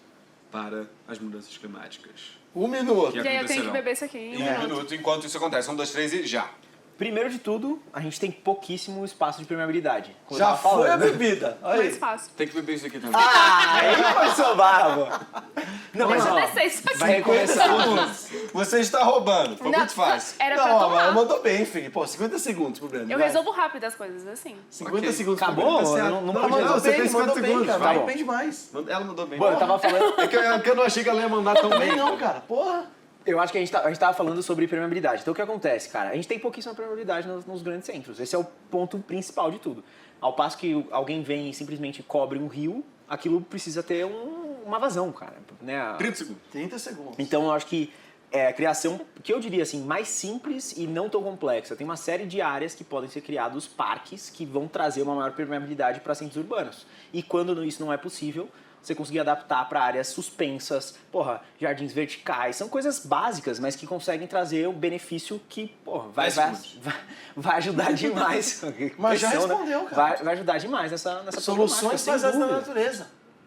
para as mudanças climáticas? 1 minuto. Que E aí eu tenho que acontecerão beber isso aqui. em 1 minuto, enquanto isso acontece. 1, 2, 3 e já. Primeiro de tudo, a gente tem pouquíssimo espaço de permeabilidade. Como eu Já tava foi a falando. bebida. Olha Mais aí. fácil. Tem que beber isso aqui também. Aí foi seu barro. Não, mas Deixa eu ó, descer isso aqui. vai recomeçar. Você está roubando. Foi Não, muito fácil. Era pra Não, mas tomar. mandou bem, filho. Pô, 50 segundos pro Breno. Eu vai. resolvo rápido as coisas, assim. 50 Ok. segundos pro Acabou? Breno. Tá certo. Não Não, podia. mandou Você bem, tem 50 mandou bem, segundos. cara. Tá Vai bom. bem demais. Ela mandou bem. Pô, eu tava falando. É que eu não achei que ela ia mandar tão bem. Bem não, cara. Porra. Eu acho que a gente tava falando sobre permeabilidade. Então o que acontece, cara? A gente tem pouquíssima permeabilidade nos grandes centros. Esse é o ponto principal de tudo. Ao passo que alguém vem e simplesmente cobre um rio, aquilo precisa ter uma vazão, cara. Né? 30 segundos. 30 segundos. Então eu acho que é a criação, que eu diria assim, mais simples e não tão complexa. Tem uma série de áreas que podem ser criados parques que vão trazer uma maior permeabilidade para centros urbanos. E quando isso não é possível, você conseguir adaptar para áreas suspensas, porra, jardins verticais, são coisas básicas, mas que conseguem trazer um benefício que, porra, vai ajudar demais. Mas já Pressão, né? respondeu, cara. Vai ajudar demais nessa Soluções problemática, sem baseadas na dúvida. natureza.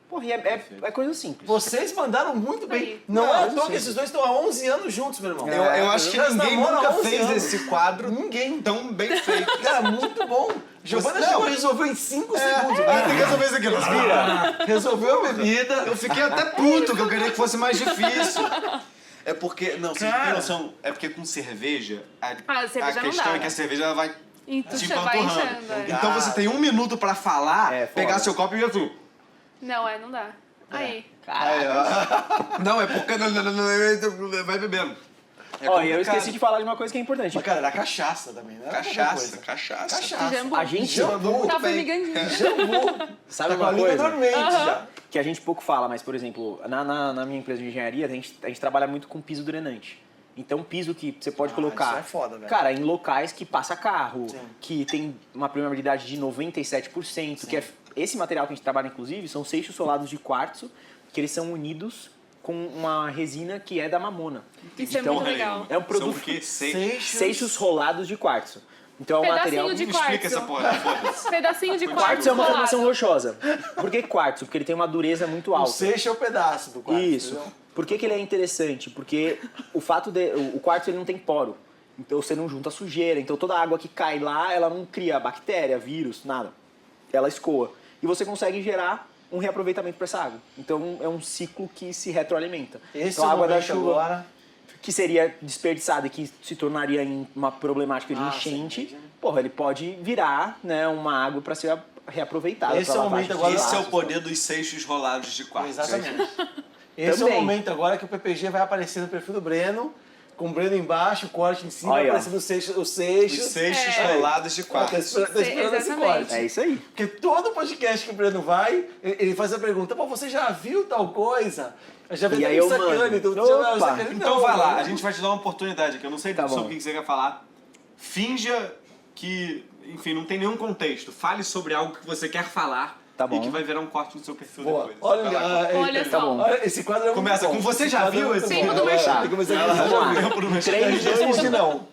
Porra, e é coisa simples. Vocês mandaram muito bem. Aí. Não Não, é à eu toa sei. que esses dois estão há 11 anos juntos, meu irmão. Eu acho que Eles ninguém namoram há nunca 11 fez anos. esse quadro Ninguém. tão bem feito. Cara, muito bom. Giovana Não. chegou e resolveu em 5 segundos. Ah, tem que resolver isso aqui. Respira. Resolveu a bebida. Eu fiquei até puto, que eu queria que fosse mais difícil. É porque, não, vocês têm noção, é porque com cerveja, Ah, cerveja a não questão dá. é que a cerveja ela vai Então te você vai empanturrando. enchendo. é. Então você tem 1 minuto pra falar, É, foda. pegar seu copo e ir tu. Não, não dá. Aí. Não, é porque vai bebendo. É Ó, e eu complicado. esqueci de falar de uma coisa que é importante. Mas, cara, era cachaça também, né? Cachaça. Jambu. A gente Já mandou muito Tá bem. formigandinho. sabe Tá com a uma língua coisa dormente já. que a gente pouco fala, mas por exemplo, na minha empresa de engenharia, a gente trabalha muito com piso drenante. Então, piso que você pode colocar, isso é foda, velho. cara, em locais que passa carro, Sim. que tem uma permeabilidade de 97%, que é esse material que a gente trabalha, inclusive, são seixos solados de quartzo, que eles são unidos com uma resina que é da mamona. Isso é Então, muito legal. É um produto São o quê? seixos rolados de quartzo. Então é um Pedacinho material... de Me explica quartzo. essa porra, foda-se. Pedacinho de quartzo. Quartzo é uma colado. formação rochosa. Por que quartzo? Porque ele tem uma dureza muito O alta. seixo é o pedaço do quarto. Isso. entendeu? Por que ele é interessante? Porque o fato de o quartzo ele não tem poro. Então você não junta sujeira. Então toda a água que cai lá, ela não cria bactéria, vírus, nada. Ela escoa. E você consegue gerar um reaproveitamento para essa água. Então é um ciclo que se retroalimenta. Esse então, a é o água da momento chuva agora. que seria desperdiçada e que se tornaria em uma problemática de enchente, porra, ele pode virar, né, uma água para ser reaproveitada. Esse pra é o lavagem momento de agora. Esse é o vasos, poder dos seixos rolados de quartzo. Exatamente. Esse é o Também. momento agora que o PPG vai aparecer no perfil do Breno, com o Breno embaixo, o corte em cima, Olha, ó. aparecendo os Os seixos. seixos rolados de Tô quartzo. esperando esse Exatamente. corte. É isso aí. Porque todo podcast que o Breno vai, ele faz a pergunta, pô, você já viu tal coisa? Já viu E aí o eu Sacane, mando. então, Opa. Então vai lá, a gente vai te dar uma oportunidade aqui. Eu não sei Tá sobre bom. o que você quer falar. Finja que, enfim, não tem nenhum contexto. Fale sobre algo que você quer falar Tá bom. e que vai virar um corte no seu perfil Boa. depois. Olha, Vai lá. Olha tá só. bom. Olha, esse quadro é muito Começa bom. com você já quadro viu é muito esse bom. Tempo do merchan. Tem que começar com Vamos lá. você. Tempo do merchan. A gente responde não.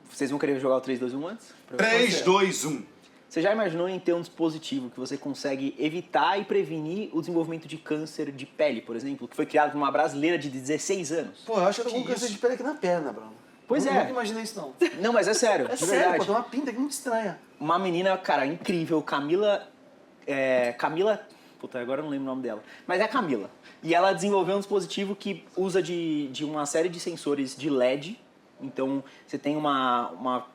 Vocês vão querer jogar o 3, 2, 1 antes? 3, 2, 1. Você já imaginou em ter um dispositivo que você consegue evitar e prevenir o desenvolvimento de câncer de pele, por exemplo, que foi criado por uma brasileira de 16 anos? Pô, eu acho que eu tô com câncer de pele aqui na perna, Bruno. Pois Eu é. nunca imaginei isso, não. Não, mas é sério, É de sério, verdade. pô, tem uma pinta aqui muito estranha. Uma menina, cara, incrível, Camila. Puta, agora eu não lembro o nome dela. Mas é a Camila. E ela desenvolveu um dispositivo que usa de uma série de sensores de LED. Então você tem uma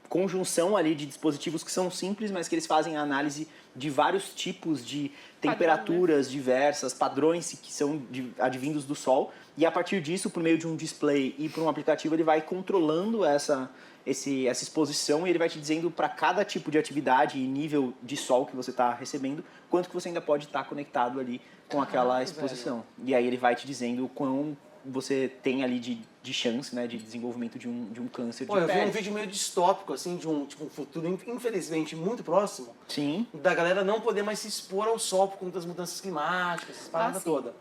conjunção ali de dispositivos que são simples, mas que eles fazem a análise de vários tipos de temperaturas diversas, padrões que são advindos do sol. E a partir disso, por meio de um display e por um aplicativo, ele vai controlando essa exposição e ele vai te dizendo para cada tipo de atividade e nível de sol que você está recebendo, quanto que você ainda pode estar conectado ali com aquela exposição. E aí ele vai te dizendo o quão você tem ali de chance, né, de desenvolvimento de um câncer Pô, de eu vi pele. um vídeo meio distópico, assim, de um futuro, infelizmente, muito próximo, Sim. da galera não poder mais se expor ao sol por conta das mudanças climáticas, essas paradas sim. todas.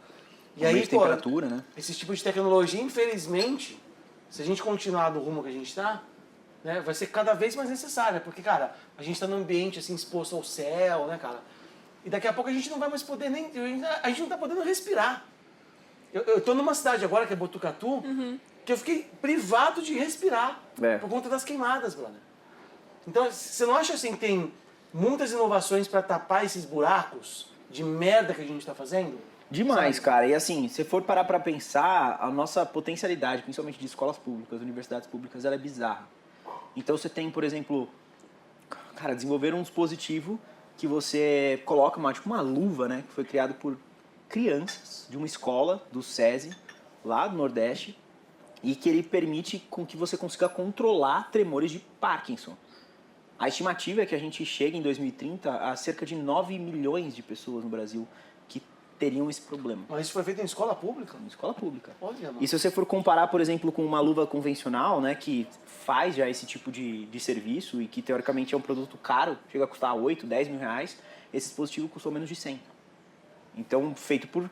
E Aumento aí, de pô, temperatura, né? esse tipo de tecnologia, infelizmente, se a gente continuar do rumo que a gente está, né, vai ser cada vez mais necessária, porque, cara, a gente está num ambiente, assim, exposto ao céu, né, cara? E daqui a pouco a gente não vai mais poder nem... A gente não tá podendo respirar. Eu tô numa cidade agora, que é Botucatu, que eu fiquei privado de respirar por conta das queimadas, brother. Então, você não acha assim que tem muitas inovações para tapar esses buracos de merda que a gente está fazendo? Demais, cara. E assim, se for parar pra pensar, a nossa potencialidade, principalmente de escolas públicas, universidades públicas, ela é bizarra. Então você tem, por exemplo, cara, desenvolver um dispositivo que você coloca uma luva, né, que foi criado por crianças de uma escola do SESI, lá do Nordeste, e que ele permite com que você consiga controlar tremores de Parkinson. A estimativa é que a gente chegue em 2030 a cerca de 9 milhões de pessoas no Brasil que teriam esse problema. Mas isso foi feito em escola pública? Em escola pública. Olha, mano. E se você for comparar, por exemplo, com uma luva convencional, né, que faz já esse tipo de serviço e que teoricamente é um produto caro, chega a custar 8, 10 mil reais, esse dispositivo custou menos de 100. Então, feito por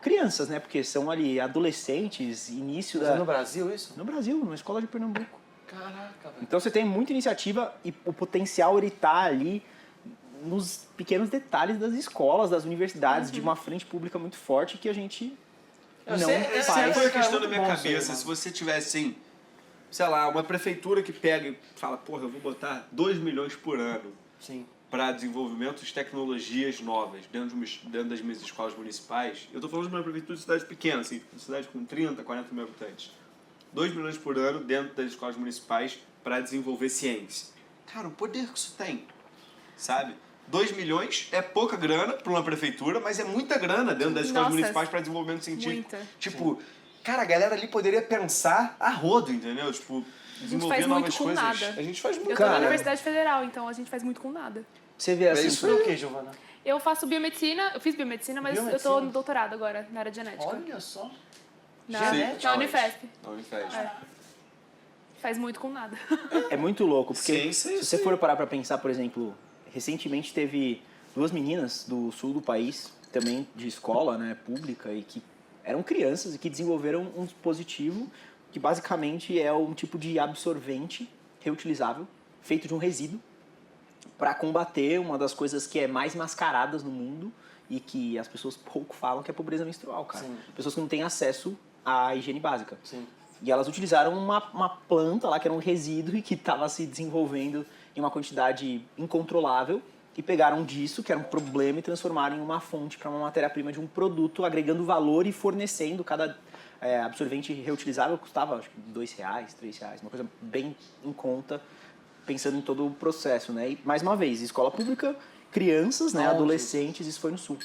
crianças, né, porque são ali adolescentes, início Mas da... é no Brasil isso? No Brasil, numa escola de Pernambuco. Caraca, velho. Então você tem muita iniciativa e o potencial ele tá ali nos pequenos detalhes das escolas, das universidades, de uma frente pública muito forte que a gente Eu não sei, Sempre faz. foi a Cara, questão da muito minha bom isso aí, cabeça. mano. Se você tivesse, assim, sei lá, uma prefeitura que pega e fala, porra, eu vou botar 2 milhões por ano Sim. para desenvolvimento de tecnologias novas dentro das minhas escolas municipais. Eu tô falando de uma prefeitura de cidade pequena, assim, uma cidade com 30, 40 mil habitantes. 2 milhões por ano dentro das escolas municipais para desenvolver ciência. Cara, o poder que isso tem, sabe? 2 milhões é pouca grana para uma prefeitura, mas é muita grana dentro das escolas Nossa, municipais para desenvolvimento científico. muita. Tipo, cara, a galera ali poderia pensar a rodo, entendeu? Tipo, desenvolver faz novas muito com coisas. nada. A gente faz muito. Eu tô na Cara. Universidade Federal, então a gente faz muito com nada. Você vê assim, Isso foi o quê, Giovana? Eu faço biomedicina, eu fiz biomedicina, mas eu Biomedicina? tô no doutorado agora, na área de genética. Olha só. Na, genética. na Unifesp. Na Unifesp. É. Faz muito com nada. é muito louco, porque Ciência é se isso você aí. for parar pra pensar, por exemplo, recentemente teve 2 meninas do sul do país, também de escola, né, pública, e que eram crianças e que desenvolveram um dispositivo que basicamente é um tipo de absorvente reutilizável, feito de um resíduo, para combater uma das coisas que é mais mascaradas no mundo e que as pessoas pouco falam, que é a pobreza menstrual, cara. Sim. Pessoas que não têm acesso à higiene básica. Sim. E elas utilizaram uma planta lá que era um resíduo e que estava se desenvolvendo em uma quantidade incontrolável e pegaram disso, que era um problema, e transformaram em uma fonte para uma matéria-prima de um produto, agregando valor e fornecendo. Cada absorvente reutilizável custava acho que R$2, R$3, uma coisa bem em conta, pensando em todo o processo, né? E, mais uma vez, escola pública, crianças, né, adolescentes, isso foi no Sul.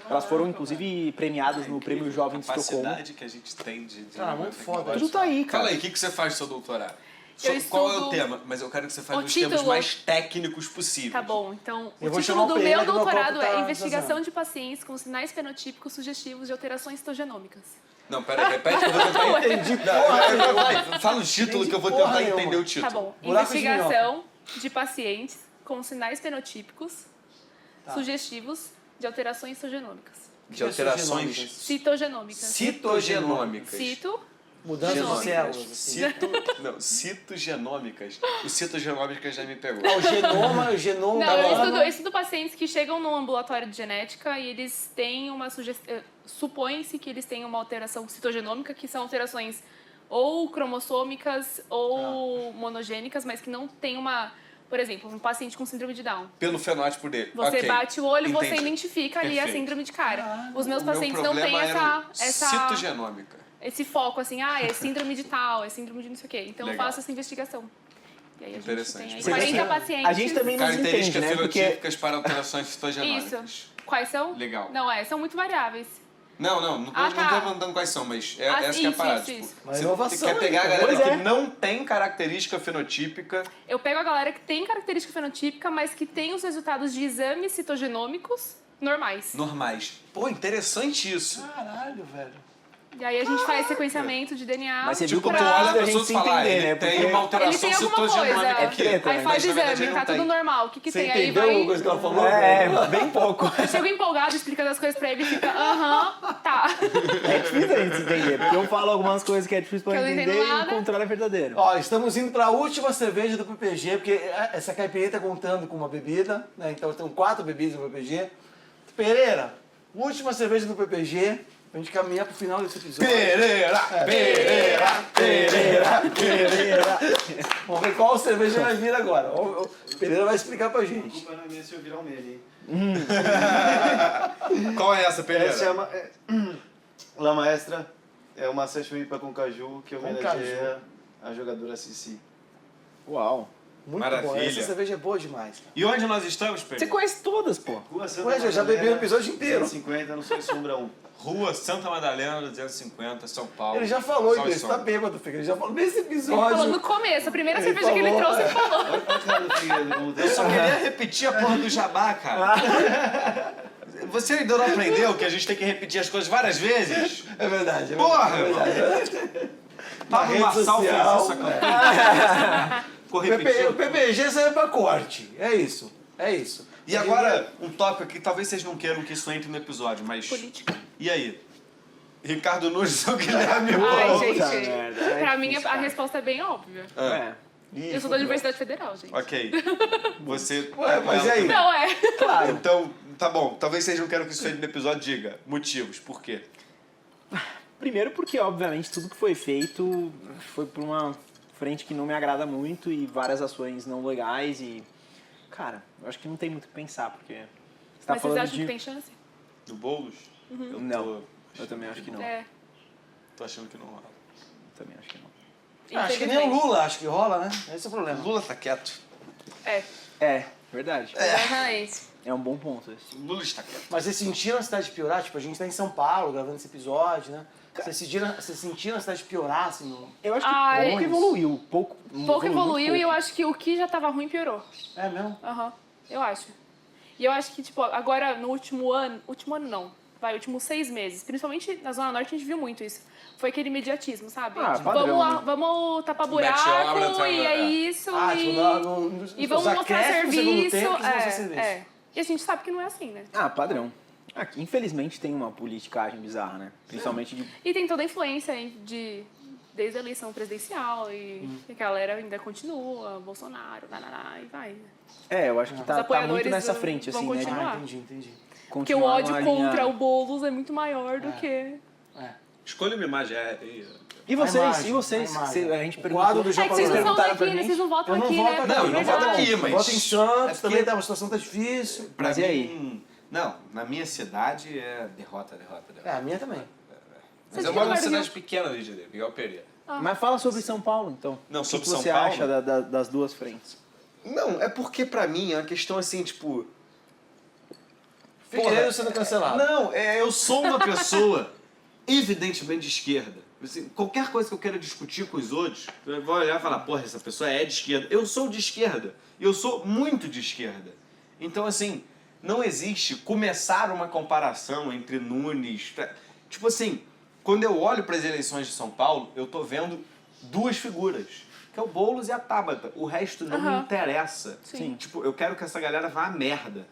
Elas foram, inclusive, premiadas no Prêmio Jovem de Estocolmo. A capacidade que a gente tem de Cara, muito foda. Tudo tá aí, cara. Fala aí, o que você faz no seu doutorado? Eu Qual é o estudo- tema? Mas eu quero que você fale O os temas título- mais técnicos possíveis. Tá bom, então Eu o vou título chamar o do Pereira meu que meu doutorado corpo tá é Investigação vazando. de pacientes com sinais fenotípicos sugestivos de alterações citogenômicas. Não, peraí, repete que eu vou tentar entender. Fala o título que eu vou Porra tentar nenhuma. entender o título. Tá bom. Buraco de Investigação de pacientes com sinais fenotípicos sugestivos de alterações citogenômicas. De alterações Citogenômicas. citogenômicas. Cito. Mudança de Genômicas. células. Assim. Citogenômicas. O citogenômicas já me pegou. O genoma... Não, eu estudo pacientes que chegam no ambulatório de genética e eles têm uma sugestão. Supõe-se que eles têm uma alteração citogenômica, que são alterações ou cromossômicas ou monogênicas, mas que não tem uma. Por exemplo, um paciente com síndrome de Down. Pelo fenótipo dele. Você Ok. bate o olho e você Entendi. identifica ali a Perfeito. síndrome de cara. Os meus O meu pacientes não têm problema era essa citogenômica. esse foco, assim, é síndrome de tal, é síndrome de não sei o quê. Então Legal. eu faço essa investigação. E aí a gente Interessante. tem aí Você 40 consegue- pacientes. A gente também nos entende, Características né? Porque fenotípicas para alterações citogenômicas. Isso. Quais são? Legal. Não, são muito variáveis. Não Ah, tô tá. perguntando quais são, mas essa que é a isso, parada. isso, Tipo, isso. Mas você inovação, quer pegar a hein, galera Pois que é. não tem característica fenotípica. Eu pego a galera que tem característica fenotípica, mas que tem os resultados de exames citogenômicos normais. Normais. Pô, interessante isso. Caralho, velho. E aí a gente faz sequenciamento de DNA. Mas você Tipo, viu tu como é olha difícil a a gente pessoa se e fala, entender, ele né? tem Porque uma alteração Ele tem alguma coisa. citogenômica aqui. treta, Aí né? faz Mas, na verdade, exame, ele tá não tem. tudo normal. O que Você tem? Aí entendeu vai. alguma coisa que ela falou? bem pouco. Eu chego empolgado, explicando as coisas pra ele e fica, aham, tá. É difícil a gente se entender, porque eu falo algumas coisas que é difícil pra Que eu não entender entendo e o nada. contrário é verdadeiro. Ó, estamos indo para a última cerveja do PPG, porque essa caipirinha tá contando com uma bebida, né? Então tem 4 bebidas no PPG. Pereira, última cerveja do PPG, pra gente caminhar pro final desse episódio. Pereira! Vamos ver qual cerveja vai vir agora. O Pereira vai explicar pra gente. Desculpa, não é minha se eu virar um meme, hein? Qual é essa, Pereira? Essa chama La Maestra, é uma session IPA com caju que homenageia a jogadora Cici. Uau. Muito Maravilha. bom, essa cerveja é boa demais. E onde nós estamos, Pereira? Você conhece todas, pô. Rua Santa Ué, eu já bebi o episódio inteiro. 150, não sei sombra 1. Rua Santa Madalena, 250, São Paulo. Ele já falou Sol e isso, tá sombra. bêbado, Fica. Ele já falou nesse Ele falou no episódio. começo, a primeira Ele cerveja que ele falou, trouxe, ele falou. Olha a cara do Figueiredo como Eu só queria repetir a porra do jabá, cara. Você ainda não aprendeu que a gente tem que repetir as coisas várias vezes? É verdade, é Porra, verdade. irmão! Pablo rede Marçal fez social, isso, cara. Ficou O repetindo. PPG serve pra corte. É isso. É isso. E agora, um tópico que talvez vocês não queiram que isso entre no episódio, mas... Política. E aí? Ricardo Nunes ou Guilherme Ai, Boulos? gente. merda, é Pra mim, difícil, a cara. resposta é bem óbvia. É. Eu sou da Universidade Federal, gente. Ok. Você... Ué, mas e aí? Não, é. Claro. Então, tá bom. Talvez vocês não queiram que isso entre no episódio. Diga. Motivos. Por quê? Primeiro porque, obviamente, tudo que foi feito foi por uma frente que não me agrada muito e várias ações não legais e... Cara, eu acho que não tem muito o que pensar, porque... Você tá Mas vocês falando acham de... que tem chance? Do Boulos? Eu Não. Eu também acho que não. É. tô achando que não rola. Também acho que não. Acho que nem o Lula, acho que rola, né? Esse é o problema. Lula tá quieto. É, É, verdade. exatamente. É um bom ponto esse. Lula está quieto. Mas vocês sentiram a cidade piorar? Tipo, a gente tá em São Paulo gravando esse episódio, né? Vocês sentiram a cidade piorar, assim? No... Eu acho que Ai, pouco evoluiu. Pouco Evoluiu muito e eu acho que o que já tava ruim piorou. É mesmo? Aham, eu acho. E eu acho que, tipo, agora no último ano não, últimos 6 meses, principalmente na Zona Norte a gente viu muito isso. Foi aquele imediatismo, sabe? Ah, Tipo, padrão, né? vamos tapar Mete buraco obra, tá, e é isso. Ah, e... tipo, E vamos os mostrar acréscimos do segundo serviço. tempo, eles mostram serviço. É. E a gente sabe que não é assim, né? Ah, padrão. Aqui, infelizmente, tem uma politicagem bizarra, né? Principalmente de... E tem toda a influência desde a eleição presidencial e a galera ainda continua, Bolsonaro, e vai. É, eu acho que tá muito apoiadores nessa vão frente, assim, né? de continuar. Ah, entendi. Porque o continuar ódio numa linha- contra o Boulos é muito maior do que... Escolha uma imagem. E vocês? imagem, E vocês? a imagem. A gente O perguntou. quadro do João É que vocês não Paulo. são perguntaram pra daqui, né? gente. Vocês não votam Eu não aqui, voto né? aqui. Não, eu não voto Verdade. aqui, mas... Voto em Santos, É também porque- a situação tá difícil. Pra Mas e aí? Não, na minha cidade é derrota. É, a minha também. Mas Você eu moro numa fica no cidade pequena do Rio de Janeiro, Miguel Pereira. Mas fala sobre São Paulo, então. Não, O que sobre que São você Paulo? acha das duas frentes? Não, é porque pra mim é uma questão assim, tipo... Figueiredo sendo cancelado. Não, eu sou uma pessoa evidentemente de esquerda. Assim, qualquer coisa que eu queira discutir com os outros, eu vou olhar e falar, porra, essa pessoa é de esquerda. Eu sou de esquerda. Eu sou muito de esquerda. Então, assim, não existe começar uma comparação entre Nunes... Tipo assim, quando eu olho para as eleições de São Paulo, eu tô vendo duas figuras, que é o Boulos e a Tabata. O resto não me Aham. interessa. Sim. Tipo, eu quero que essa galera vá à merda.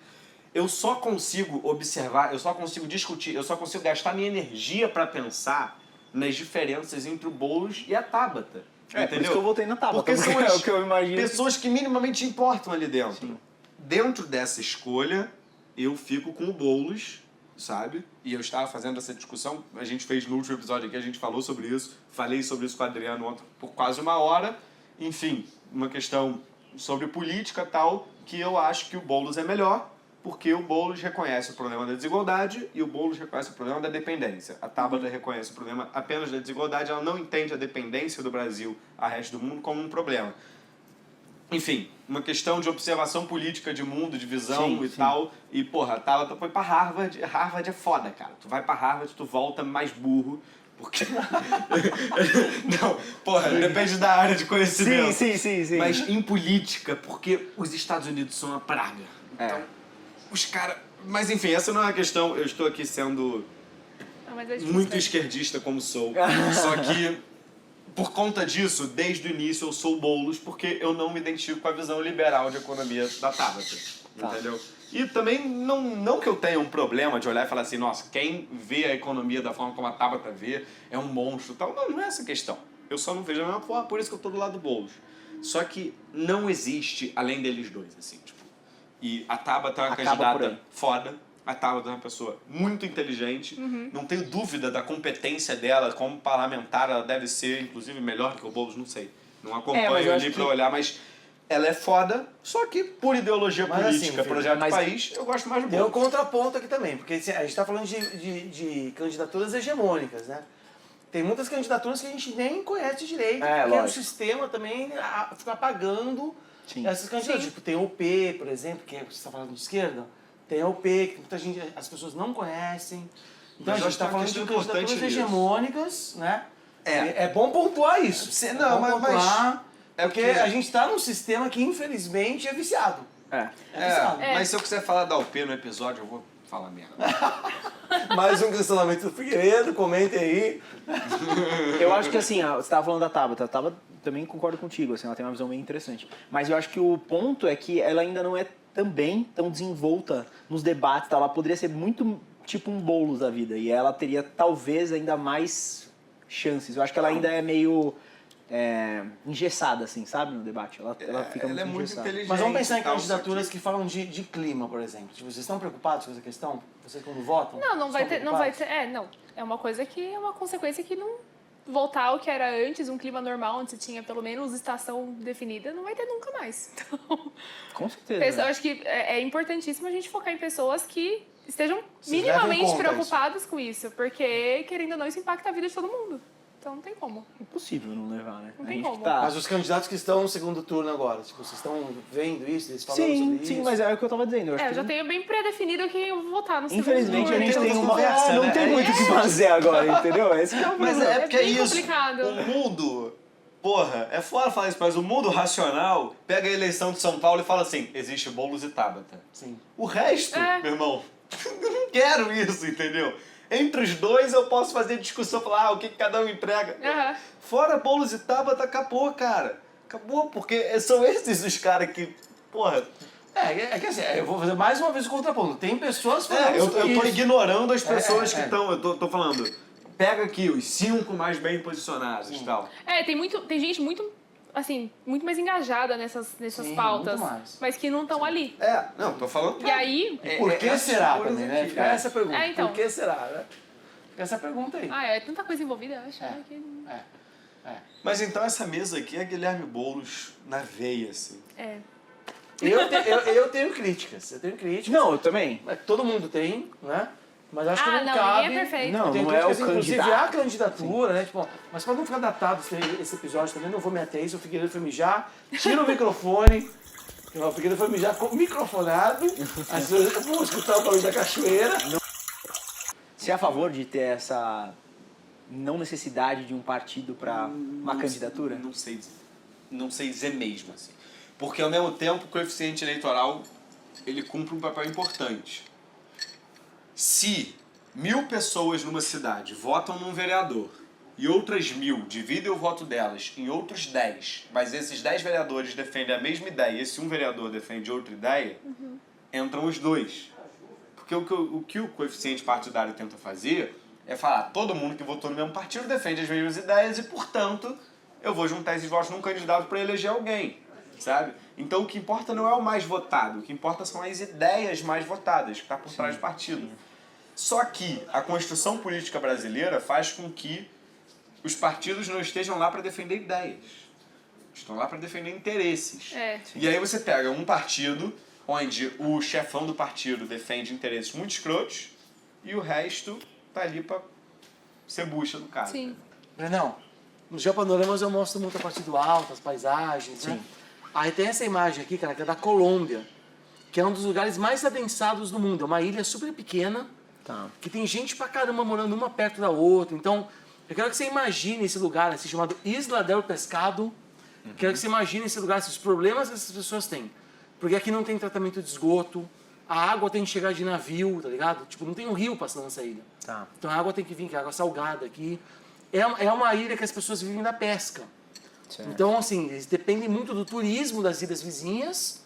Eu só consigo observar, eu só consigo discutir, eu só consigo gastar minha energia pra pensar nas diferenças entre o Boulos e a Tabata. Por Entendeu? isso que eu votei na Tabata. Porque são é as o que eu imagino. pessoas que minimamente importam ali dentro. Dentro dessa escolha, eu fico com o Boulos, sabe? E eu estava fazendo essa discussão, a gente fez no último episódio aqui, a gente falou sobre isso, falei sobre isso com o Adriano ontem por quase uma hora. Enfim, uma questão sobre política e tal, que eu acho que o Boulos é melhor, porque o Boulos reconhece o problema da desigualdade e o Boulos reconhece o problema da dependência. A Tabata reconhece o problema apenas da desigualdade, ela não entende a dependência do Brasil ao resto do mundo como um problema. Enfim, uma questão de observação política de mundo, de visão Sim, e sim. tal. E, porra, a Tabata foi pra Harvard. Harvard é foda, cara. Tu vai pra Harvard, tu volta mais burro. Porque... Não, porra, depende da área de conhecimento. Sim. Mas em política, porque os Estados Unidos são uma praga. Então, os caras... Mas enfim, essa não é a questão. Eu estou aqui sendo Não, mas é difícil, muito né? esquerdista como sou. Só que, por conta disso, desde o início eu sou o Boulos, porque eu não me identifico com a visão liberal de economia da Tabata. Tá. Entendeu? E também, não que eu tenha um problema de olhar e falar assim, nossa, quem vê a economia da forma como a Tabata vê é um monstro e tal. Não é essa a questão. Eu só não vejo a mesma forma, por isso que eu tô do lado do Boulos. Só que não existe além deles dois, assim, tipo. E a Tabata é uma Acaba por candidata aí. foda. A Tabata é uma pessoa muito inteligente. Não tenho dúvida da competência dela como parlamentar. Ela deve ser, inclusive, melhor que o Boulos, não sei. Não mas acompanho eu ali acho pra que- olhar, mas ela é foda. Só que por ideologia Mas política, assim, projeto mas- de país, eu gosto mais do Tem um Boulos. contraponto aqui também, porque assim, a gente está falando de candidaturas hegemônicas, né? Tem muitas candidaturas que a gente nem conhece direito, É, porque lógico. o sistema também fica apagando Sim. essas candidaturas. Sim. Tipo, tem o P, por exemplo, que você está falando de esquerda, tem o P, que muita gente, as pessoas não conhecem. Então Mas a eu gente acho que está tem uma falando de questão importante candidaturas nisso. hegemônicas, né? É. É bom pontuar isso. Sim, É não, bom mas- pontuar, é porque porque- a gente está num sistema que, infelizmente, é viciado. É. viciado. Mas se eu quiser falar da UP no episódio, eu vou falar merda. Mais um cancelamento do Figueiredo, comentem aí. Eu acho que assim, você estava falando da Tabata. A Tabata também concordo contigo, assim, ela tem uma visão bem interessante. Mas eu acho que o ponto é que ela ainda não é também tão desenvolta nos debates, tá? Ela poderia ser muito tipo um Boulos da vida. E ela teria talvez ainda mais chances. Eu acho que ela ainda é meio engessada, assim, sabe, no debate. Ela fica Ela é muito engessada. inteligente. Mas vamos pensar em e tal, candidaturas que falam de clima, por exemplo. Tipo, vocês estão preocupados com essa questão? Vocês quando votam? Não vai estão ter, não vai preocupados? ter. Não. É uma coisa que é uma consequência que não voltar ao que era antes, um clima normal, onde você tinha pelo menos estação definida, não vai ter nunca mais. Então, Com certeza. eu acho que é importantíssimo a gente focar em pessoas que estejam Vocês levam em minimamente conta preocupadas com isso, porque, querendo ou não, isso impacta a vida de todo mundo. Então não tem como. Impossível não levar, né? Não A tem gente como. tá... Mas os candidatos que estão no segundo turno agora, tipo, vocês estão vendo isso? Eles falando Sim, sobre sim, isso? mas é o que eu tava dizendo. Eu acho Eu que já tenho bem predefinido quem eu vou votar no segundo infelizmente a turno. gente tem tem outra uma... conversa, não né? tem muito o que fazer agora, entendeu? Esse que é o Mas problema. é porque bem isso. complicado. O mundo, porra, é fora falar isso, mas o mundo racional pega a eleição de São Paulo e fala assim: existe Boulos e Tabata. Sim. O resto, É. meu irmão, eu não quero isso, entendeu? Entre os dois eu posso fazer discussão, falar o que cada um emprega. Aham. Fora Boulos e Tabata, acabou, cara. Acabou, porque são esses os caras que, porra. É que assim, eu vou fazer mais uma vez o contraponto. Tem pessoas falando Eu sobre tô isso. ignorando as pessoas é. que estão. Eu tô falando, pega aqui os 5 mais bem posicionados e tal. Tem gente muito, assim, muito mais engajada nessas Sim, pautas, muito mais. mas que não estão ali. Não, tô falando. E aí, Por que essas será coisas também, né? aqui, Fica essa pergunta. É, então. Por que será, né? Essa pergunta aí. É tanta coisa envolvida, eu acho. Que... Mas então essa mesa aqui é Guilherme Boulos na veia, assim. Eu tenho críticas. Não, eu também. Todo mundo tem, né? Mas acho que não não, cabe. ninguém é perfeito. Não, Tem não é o críticas, inclusive, candidato. a candidatura, né? Tipo, mas pra não ficar datado esse episódio também, não vou me ater a isso. O Figueiredo foi mijar, tira o microfone. O Figueiredo foi mijar microfonado. As pessoas vão escutar o barulho da cachoeira. Você é a favor de ter essa não necessidade de um partido para uma candidatura? Não sei dizer mesmo, assim. Porque, ao mesmo tempo, o coeficiente eleitoral, ele cumpre um papel importante. Se 1.000 pessoas numa cidade votam num vereador e outras 1.000 dividem o voto delas em outros 10, mas esses 10 vereadores defendem a mesma ideia e esse um vereador defende outra ideia, entram os dois. Porque o que o coeficiente partidário tenta fazer é falar, todo mundo que votou no mesmo partido defende as mesmas ideias e, portanto, eu vou juntar esses votos num candidato para eleger alguém, sabe? Então o que importa não é o mais votado, o que importa são as ideias mais votadas, que está por trás do partido. Só que a Constituição Política Brasileira faz com que os partidos não estejam lá para defender ideias. Estão lá para defender interesses. E aí você pega um partido onde o chefão do partido defende interesses muito escrotos e o resto tá ali para ser bucha do cara. Sim. Não, nos Geopanoramas eu mostro muito a partir do alto, as paisagens, né? Aí tem essa imagem aqui, cara, que é da Colômbia, que é um dos lugares mais adensados do mundo. É uma ilha super pequena, que tem gente pra caramba morando uma perto da outra. Então, eu quero que você imagine esse lugar, assim, chamado Isla del Pescado. Quero que você imagine esse lugar, os problemas que essas pessoas têm. Porque aqui não tem tratamento de esgoto, a água tem que chegar de navio, tá ligado? Tipo, não tem um rio passando nessa ilha. Então a água tem que vir, que é água salgada aqui. É uma ilha que as pessoas vivem da pesca. Certo. Então, assim, eles dependem muito do turismo das ilhas vizinhas,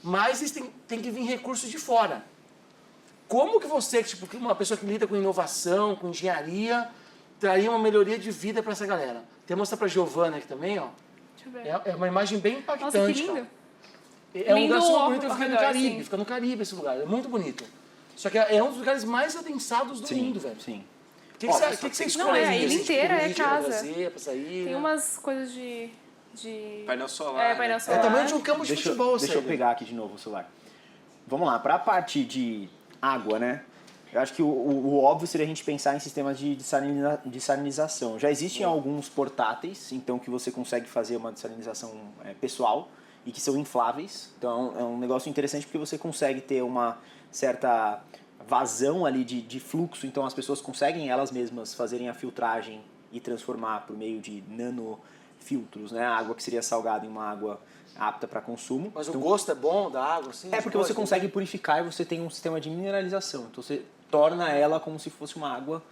mas eles têm que vir recursos de fora. Como que você, tipo, uma pessoa que lida com inovação, com engenharia, traria uma melhoria de vida para essa galera? Tem mostrar para Giovana aqui também, ó. Deixa eu ver. É uma imagem bem impactante. Nossa, que lindo. Cara. É um lugar super bonito, fica no Caribe. Sim. Fica no Caribe esse lugar, é muito bonito. Só que é um dos lugares mais adensados do mundo, velho. Sim. O que você escolhe? Não, a ilha assim, inteira é política pra casa. trazer, pra sair, Tem né? umas coisas de... Painel solar. painel É solar. o tamanho de um campo de futebol, Deixa eu pegar aqui de novo o celular. Vamos lá, para a parte de água, né? Eu acho que o óbvio seria a gente pensar em sistemas de dessalinização. Já existem alguns portáteis, então, que você consegue fazer uma dessalinização pessoal e que são infláveis. Então, é um negócio interessante porque você consegue ter uma certa vazão ali de fluxo. Então, as pessoas conseguem elas mesmas fazerem a filtragem e transformar por meio de nanofiltros, né? A água que seria salgada em uma água apta para consumo. Mas então, o gosto é bom da água, assim? porque você consegue purificar e você tem um sistema de mineralização. Então você torna ela como se fosse uma água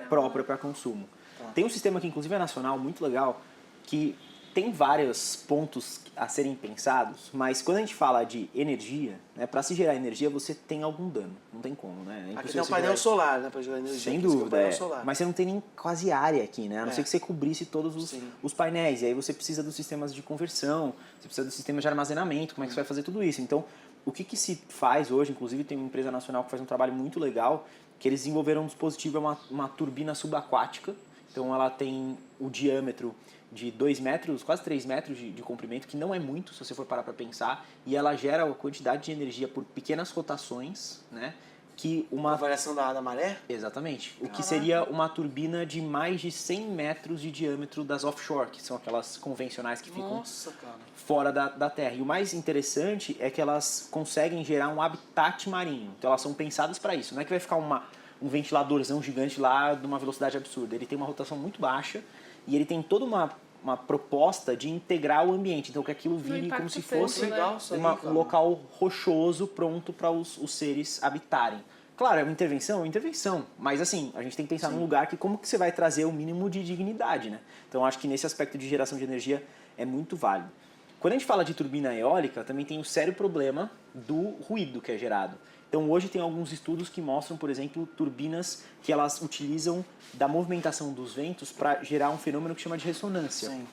própria para consumo. Tem um sistema que inclusive é nacional, muito legal, que tem vários pontos a serem pensados, mas quando a gente fala de energia, né, para se gerar energia você tem algum dano, não tem como, né? Aqui tem um painel solar, né, para gerar energia. Sem Por isso que é um dúvida, painel solar. mas você não tem nem quase área aqui, né? A não ser que você cobrisse todos os painéis, e aí você precisa dos sistemas de conversão, você precisa do sistema de armazenamento, como é que você vai fazer tudo isso? Então, o que se faz hoje, inclusive tem uma empresa nacional que faz um trabalho muito legal, que eles desenvolveram um dispositivo, uma turbina subaquática, então ela tem o diâmetro de 2 metros, quase 3 metros de comprimento, que não é muito, se você for parar para pensar, e ela gera a quantidade de energia por pequenas rotações, né? Que A variação da maré? Exatamente. O que seria uma turbina de mais de 100 metros de diâmetro das offshore, que são aquelas convencionais que ficam fora da terra. E o mais interessante é que elas conseguem gerar um habitat marinho. Então elas são pensadas para isso. Não é que vai ficar um ventiladorzão gigante lá de uma velocidade absurda. Ele tem uma rotação muito baixa e ele tem toda uma proposta de integrar o ambiente. Então que aquilo vire como se fosse um local rochoso pronto para os seres habitarem. Claro, é uma intervenção, mas assim, a gente tem que pensar num lugar que como que você vai trazer o mínimo de dignidade, né? Então acho que nesse aspecto de geração de energia é muito válido. Quando a gente fala de turbina eólica, também tem o sério problema do ruído que é gerado. Então hoje tem alguns estudos que mostram, por exemplo, turbinas que elas utilizam da movimentação dos ventos para gerar um fenômeno que chama de ressonância. Sim.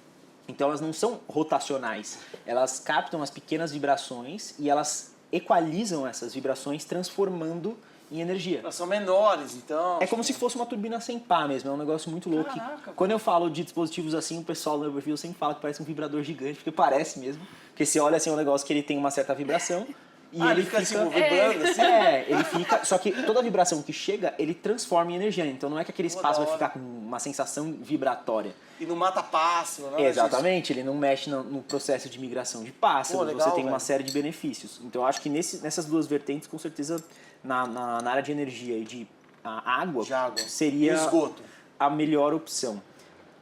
Então elas não são rotacionais, elas captam as pequenas vibrações e elas equalizam essas vibrações transformando em energia. Elas são menores, então... É como se fosse uma turbina sem pá mesmo, é um negócio muito louco. Caraca, Quando eu falo de dispositivos assim, o pessoal no meu perfil sempre fala que parece um vibrador gigante, porque parece mesmo. Porque você olha assim, é um negócio que ele tem uma certa vibração. E ele fica tipo, vibrando assim? Ele fica... Só que toda vibração que chega, ele transforma em energia. Então não é que aquele espaço vai ficar com uma sensação vibratória. E não mata pássaro, não Exatamente, ele não mexe no processo de migração de pássaros, legal, você tem uma velho. série de benefícios. Então eu acho que nessas duas vertentes, com certeza, na área de energia e de água, De água. seria E esgoto. a melhor opção.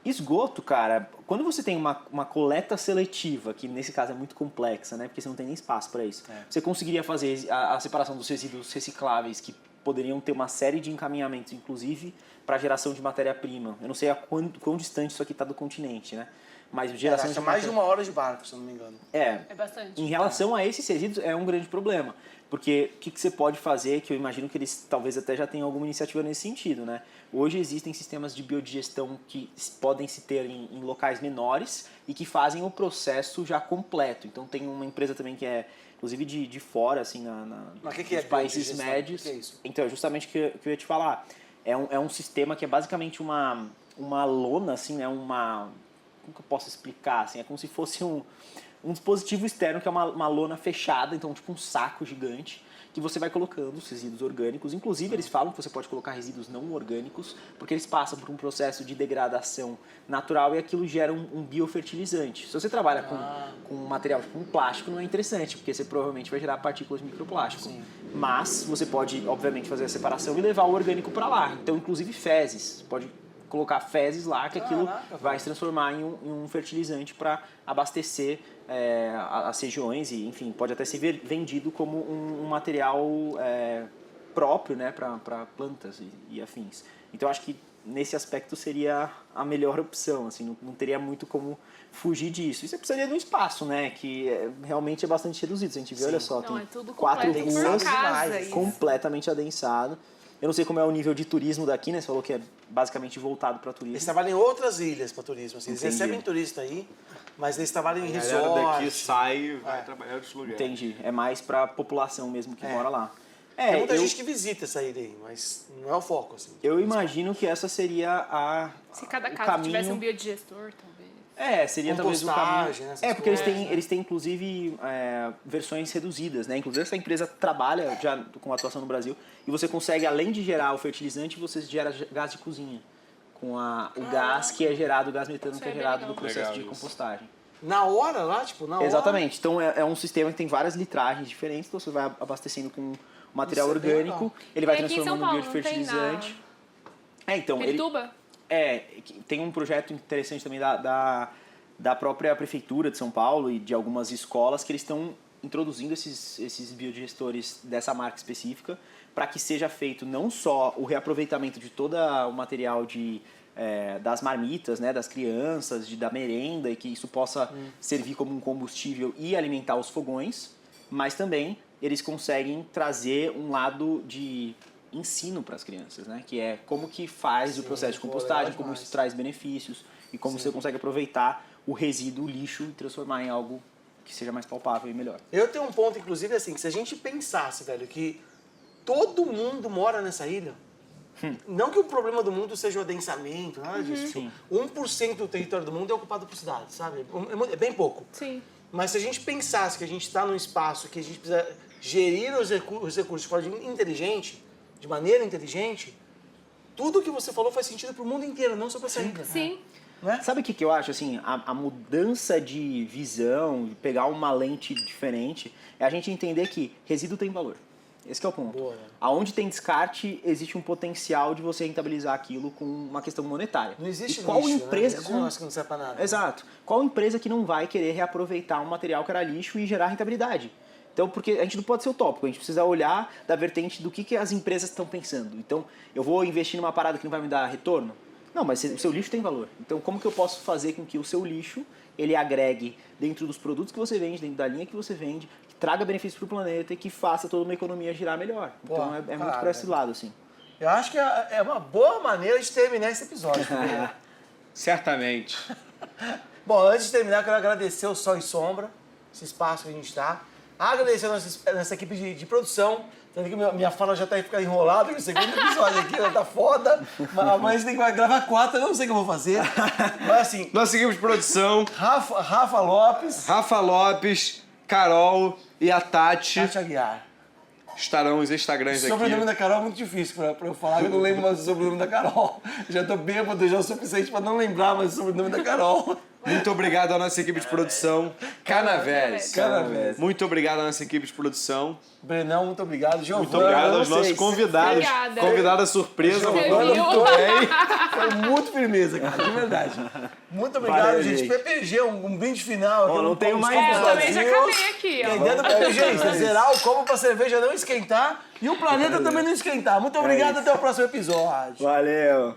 Esgoto, cara, quando você tem uma coleta seletiva, que nesse caso é muito complexa, né? Porque você não tem nem espaço para isso. Você conseguiria fazer a separação dos resíduos recicláveis, que poderiam ter uma série de encaminhamentos, inclusive para geração de matéria-prima. Eu não sei quão distante isso aqui está do continente, né? Mas geração de mais de 1 hora de barco, se eu não me engano. É bastante. Em relação a esses resíduos, é um grande problema. Porque o que você pode fazer, que eu imagino que eles talvez até já tenham alguma iniciativa nesse sentido, né? Hoje existem sistemas de biodigestão que podem se ter em locais menores e que fazem o processo já completo. Então tem uma empresa também que é, inclusive de fora, assim, Mas que nos países biodigestão? médios. O que é isso? Então, é justamente o que eu ia te falar. É um sistema que é basicamente uma lona, assim, né? Como que eu posso explicar? Assim, é como se fosse um dispositivo externo que é uma lona fechada, então tipo um saco gigante, que você vai colocando os resíduos orgânicos. Inclusive, eles falam que você pode colocar resíduos não orgânicos, porque eles passam por um processo de degradação natural e aquilo gera um biofertilizante. Se você trabalha com material tipo um plástico, não é interessante, porque você provavelmente vai gerar partículas de microplástico. Sim. Mas você pode, obviamente, fazer a separação e levar o orgânico para lá. Então, inclusive fezes. Você pode colocar fezes lá, que aquilo vai se transformar em um fertilizante para abastecer as regiões e, enfim, pode até ser vendido como um material próprio, né, para plantas e afins. Então, acho que nesse aspecto seria a melhor opção, assim, não teria muito como fugir disso. E você precisaria de um espaço, né, que realmente é bastante reduzido. Se a gente vê, olha só, Não, tem é tudo 4 completo por ruas, casa, isso. completamente adensado. Eu não sei como é o nível de turismo daqui, né? Você falou que é basicamente voltado para turismo. Eles trabalham em outras ilhas para turismo. Assim. Eles Entendi. recebem turista aí, mas eles trabalham em A galera daqui resort. sai e vai trabalhar em outros lugares. Entendi. É mais para a população mesmo que mora lá. Tem muita gente que visita essa ilha aí, mas não é o foco. Assim. Eu imagino que essa seria Se cada o casa caminho... tivesse um biodigestor, talvez. Seria talvez o caminho. Compostagem, né, essas Porque coisas, eles têm inclusive versões reduzidas, né? Inclusive essa empresa trabalha já com atuação no Brasil e você consegue, além de gerar o fertilizante, você gera gás de cozinha com o gás que é gerado, o gás metano Isso que é é bem gerado legal. no processo Legal de isso. compostagem. Na hora lá, tipo, na hora. Exatamente. Então é um sistema que tem várias litragens diferentes, então você vai abastecendo com material Isso é bem orgânico, legal. ele vai E aqui em transformando São em Paulo, não tem biofertilizante. Então, ele, Pirituba? tem um projeto interessante também da própria prefeitura de São Paulo e de algumas escolas que eles estão introduzindo esses biodigestores dessa marca específica para que seja feito não só o reaproveitamento de todo o material das marmitas, né, das crianças, da merenda, e que isso possa servir como um combustível e alimentar os fogões, mas também eles conseguem trazer um lado de ensino para as crianças, né, que é como que faz o processo de compostagem, como isso traz benefícios e como você consegue aproveitar o resíduo, o lixo, e transformar em algo que seja mais palpável e melhor. Eu tenho um ponto, inclusive, assim, que se a gente pensasse, velho, que todo mundo mora nessa ilha, não que o problema do mundo seja o adensamento, nada disso. Sim. 1% do território do mundo é ocupado por cidades, sabe? É bem pouco. Sim. Mas se a gente pensasse que a gente está num espaço que a gente precisa gerir os recursos de forma inteligente, de maneira inteligente, tudo que você falou faz sentido para o mundo inteiro, não só para essa ilha. Sim. Não é? Sabe o que eu acho? Assim, a mudança de visão, pegar uma lente diferente, é a gente entender que resíduo tem valor. Esse que é o ponto. Boa, né? Aonde tem descarte, existe um potencial de você rentabilizar aquilo com uma questão monetária. Não existe e qual lixo, empresa, né? Não existe um negócio que não serve para nada. Exato. Qual empresa que não vai querer reaproveitar um material que era lixo e gerar rentabilidade? Então, porque a gente não pode ser utópico, a gente precisa olhar da vertente do que as empresas estão pensando. Então, eu vou investir numa parada que não vai me dar retorno? Não, mas o seu lixo tem valor. Então, como que eu posso fazer com que o seu lixo ele agregue dentro dos produtos que você vende, dentro da linha que você vende, que traga benefícios para o planeta e que faça toda uma economia girar melhor? Então, é muito para esse lado, assim. Eu acho que é uma boa maneira de terminar esse episódio. Certamente. Bom, antes de terminar, eu quero agradecer o Sol e Sombra, esse espaço que a gente está. Agradecer a nossa equipe de produção. Tanto que minha fala já tá ficando enrolada, no segundo episódio aqui, ela tá foda. Mas tem que gravar 4, eu não sei o que eu vou fazer. Mas assim, Nós seguimos produção, Rafa Lopes, Rafa Lopes, Carol e a Tati Tati Aguiar. estarão os Instagrams O sobrenome aqui. da Carol é muito difícil pra eu falar, eu não lembro mais o sobrenome da Carol. Já tô bêbado, já é o suficiente pra não lembrar mais o sobrenome da Carol. Muito obrigado à nossa equipe de produção. Canaveres. Canaveres. Muito obrigado à nossa equipe de produção. Brenão, muito obrigado. Giovana, Muito obrigado aos vocês. nossos convidados. Obrigada. Convidada surpresa. Giovana, viu? muito bem. Foi muito firmeza, cara, de verdade. Muito obrigado, Valeu, gente. gente. PPG, um brinde final. aqui Ó, não no tenho Copo mais Copo Eu nada. também já Vazio. acabei aqui, A ó. ideia do PPG é isso, é zerar o copo pra cerveja não esquentar e o planeta também não esquentar. Muito obrigado, até o próximo episódio. Valeu!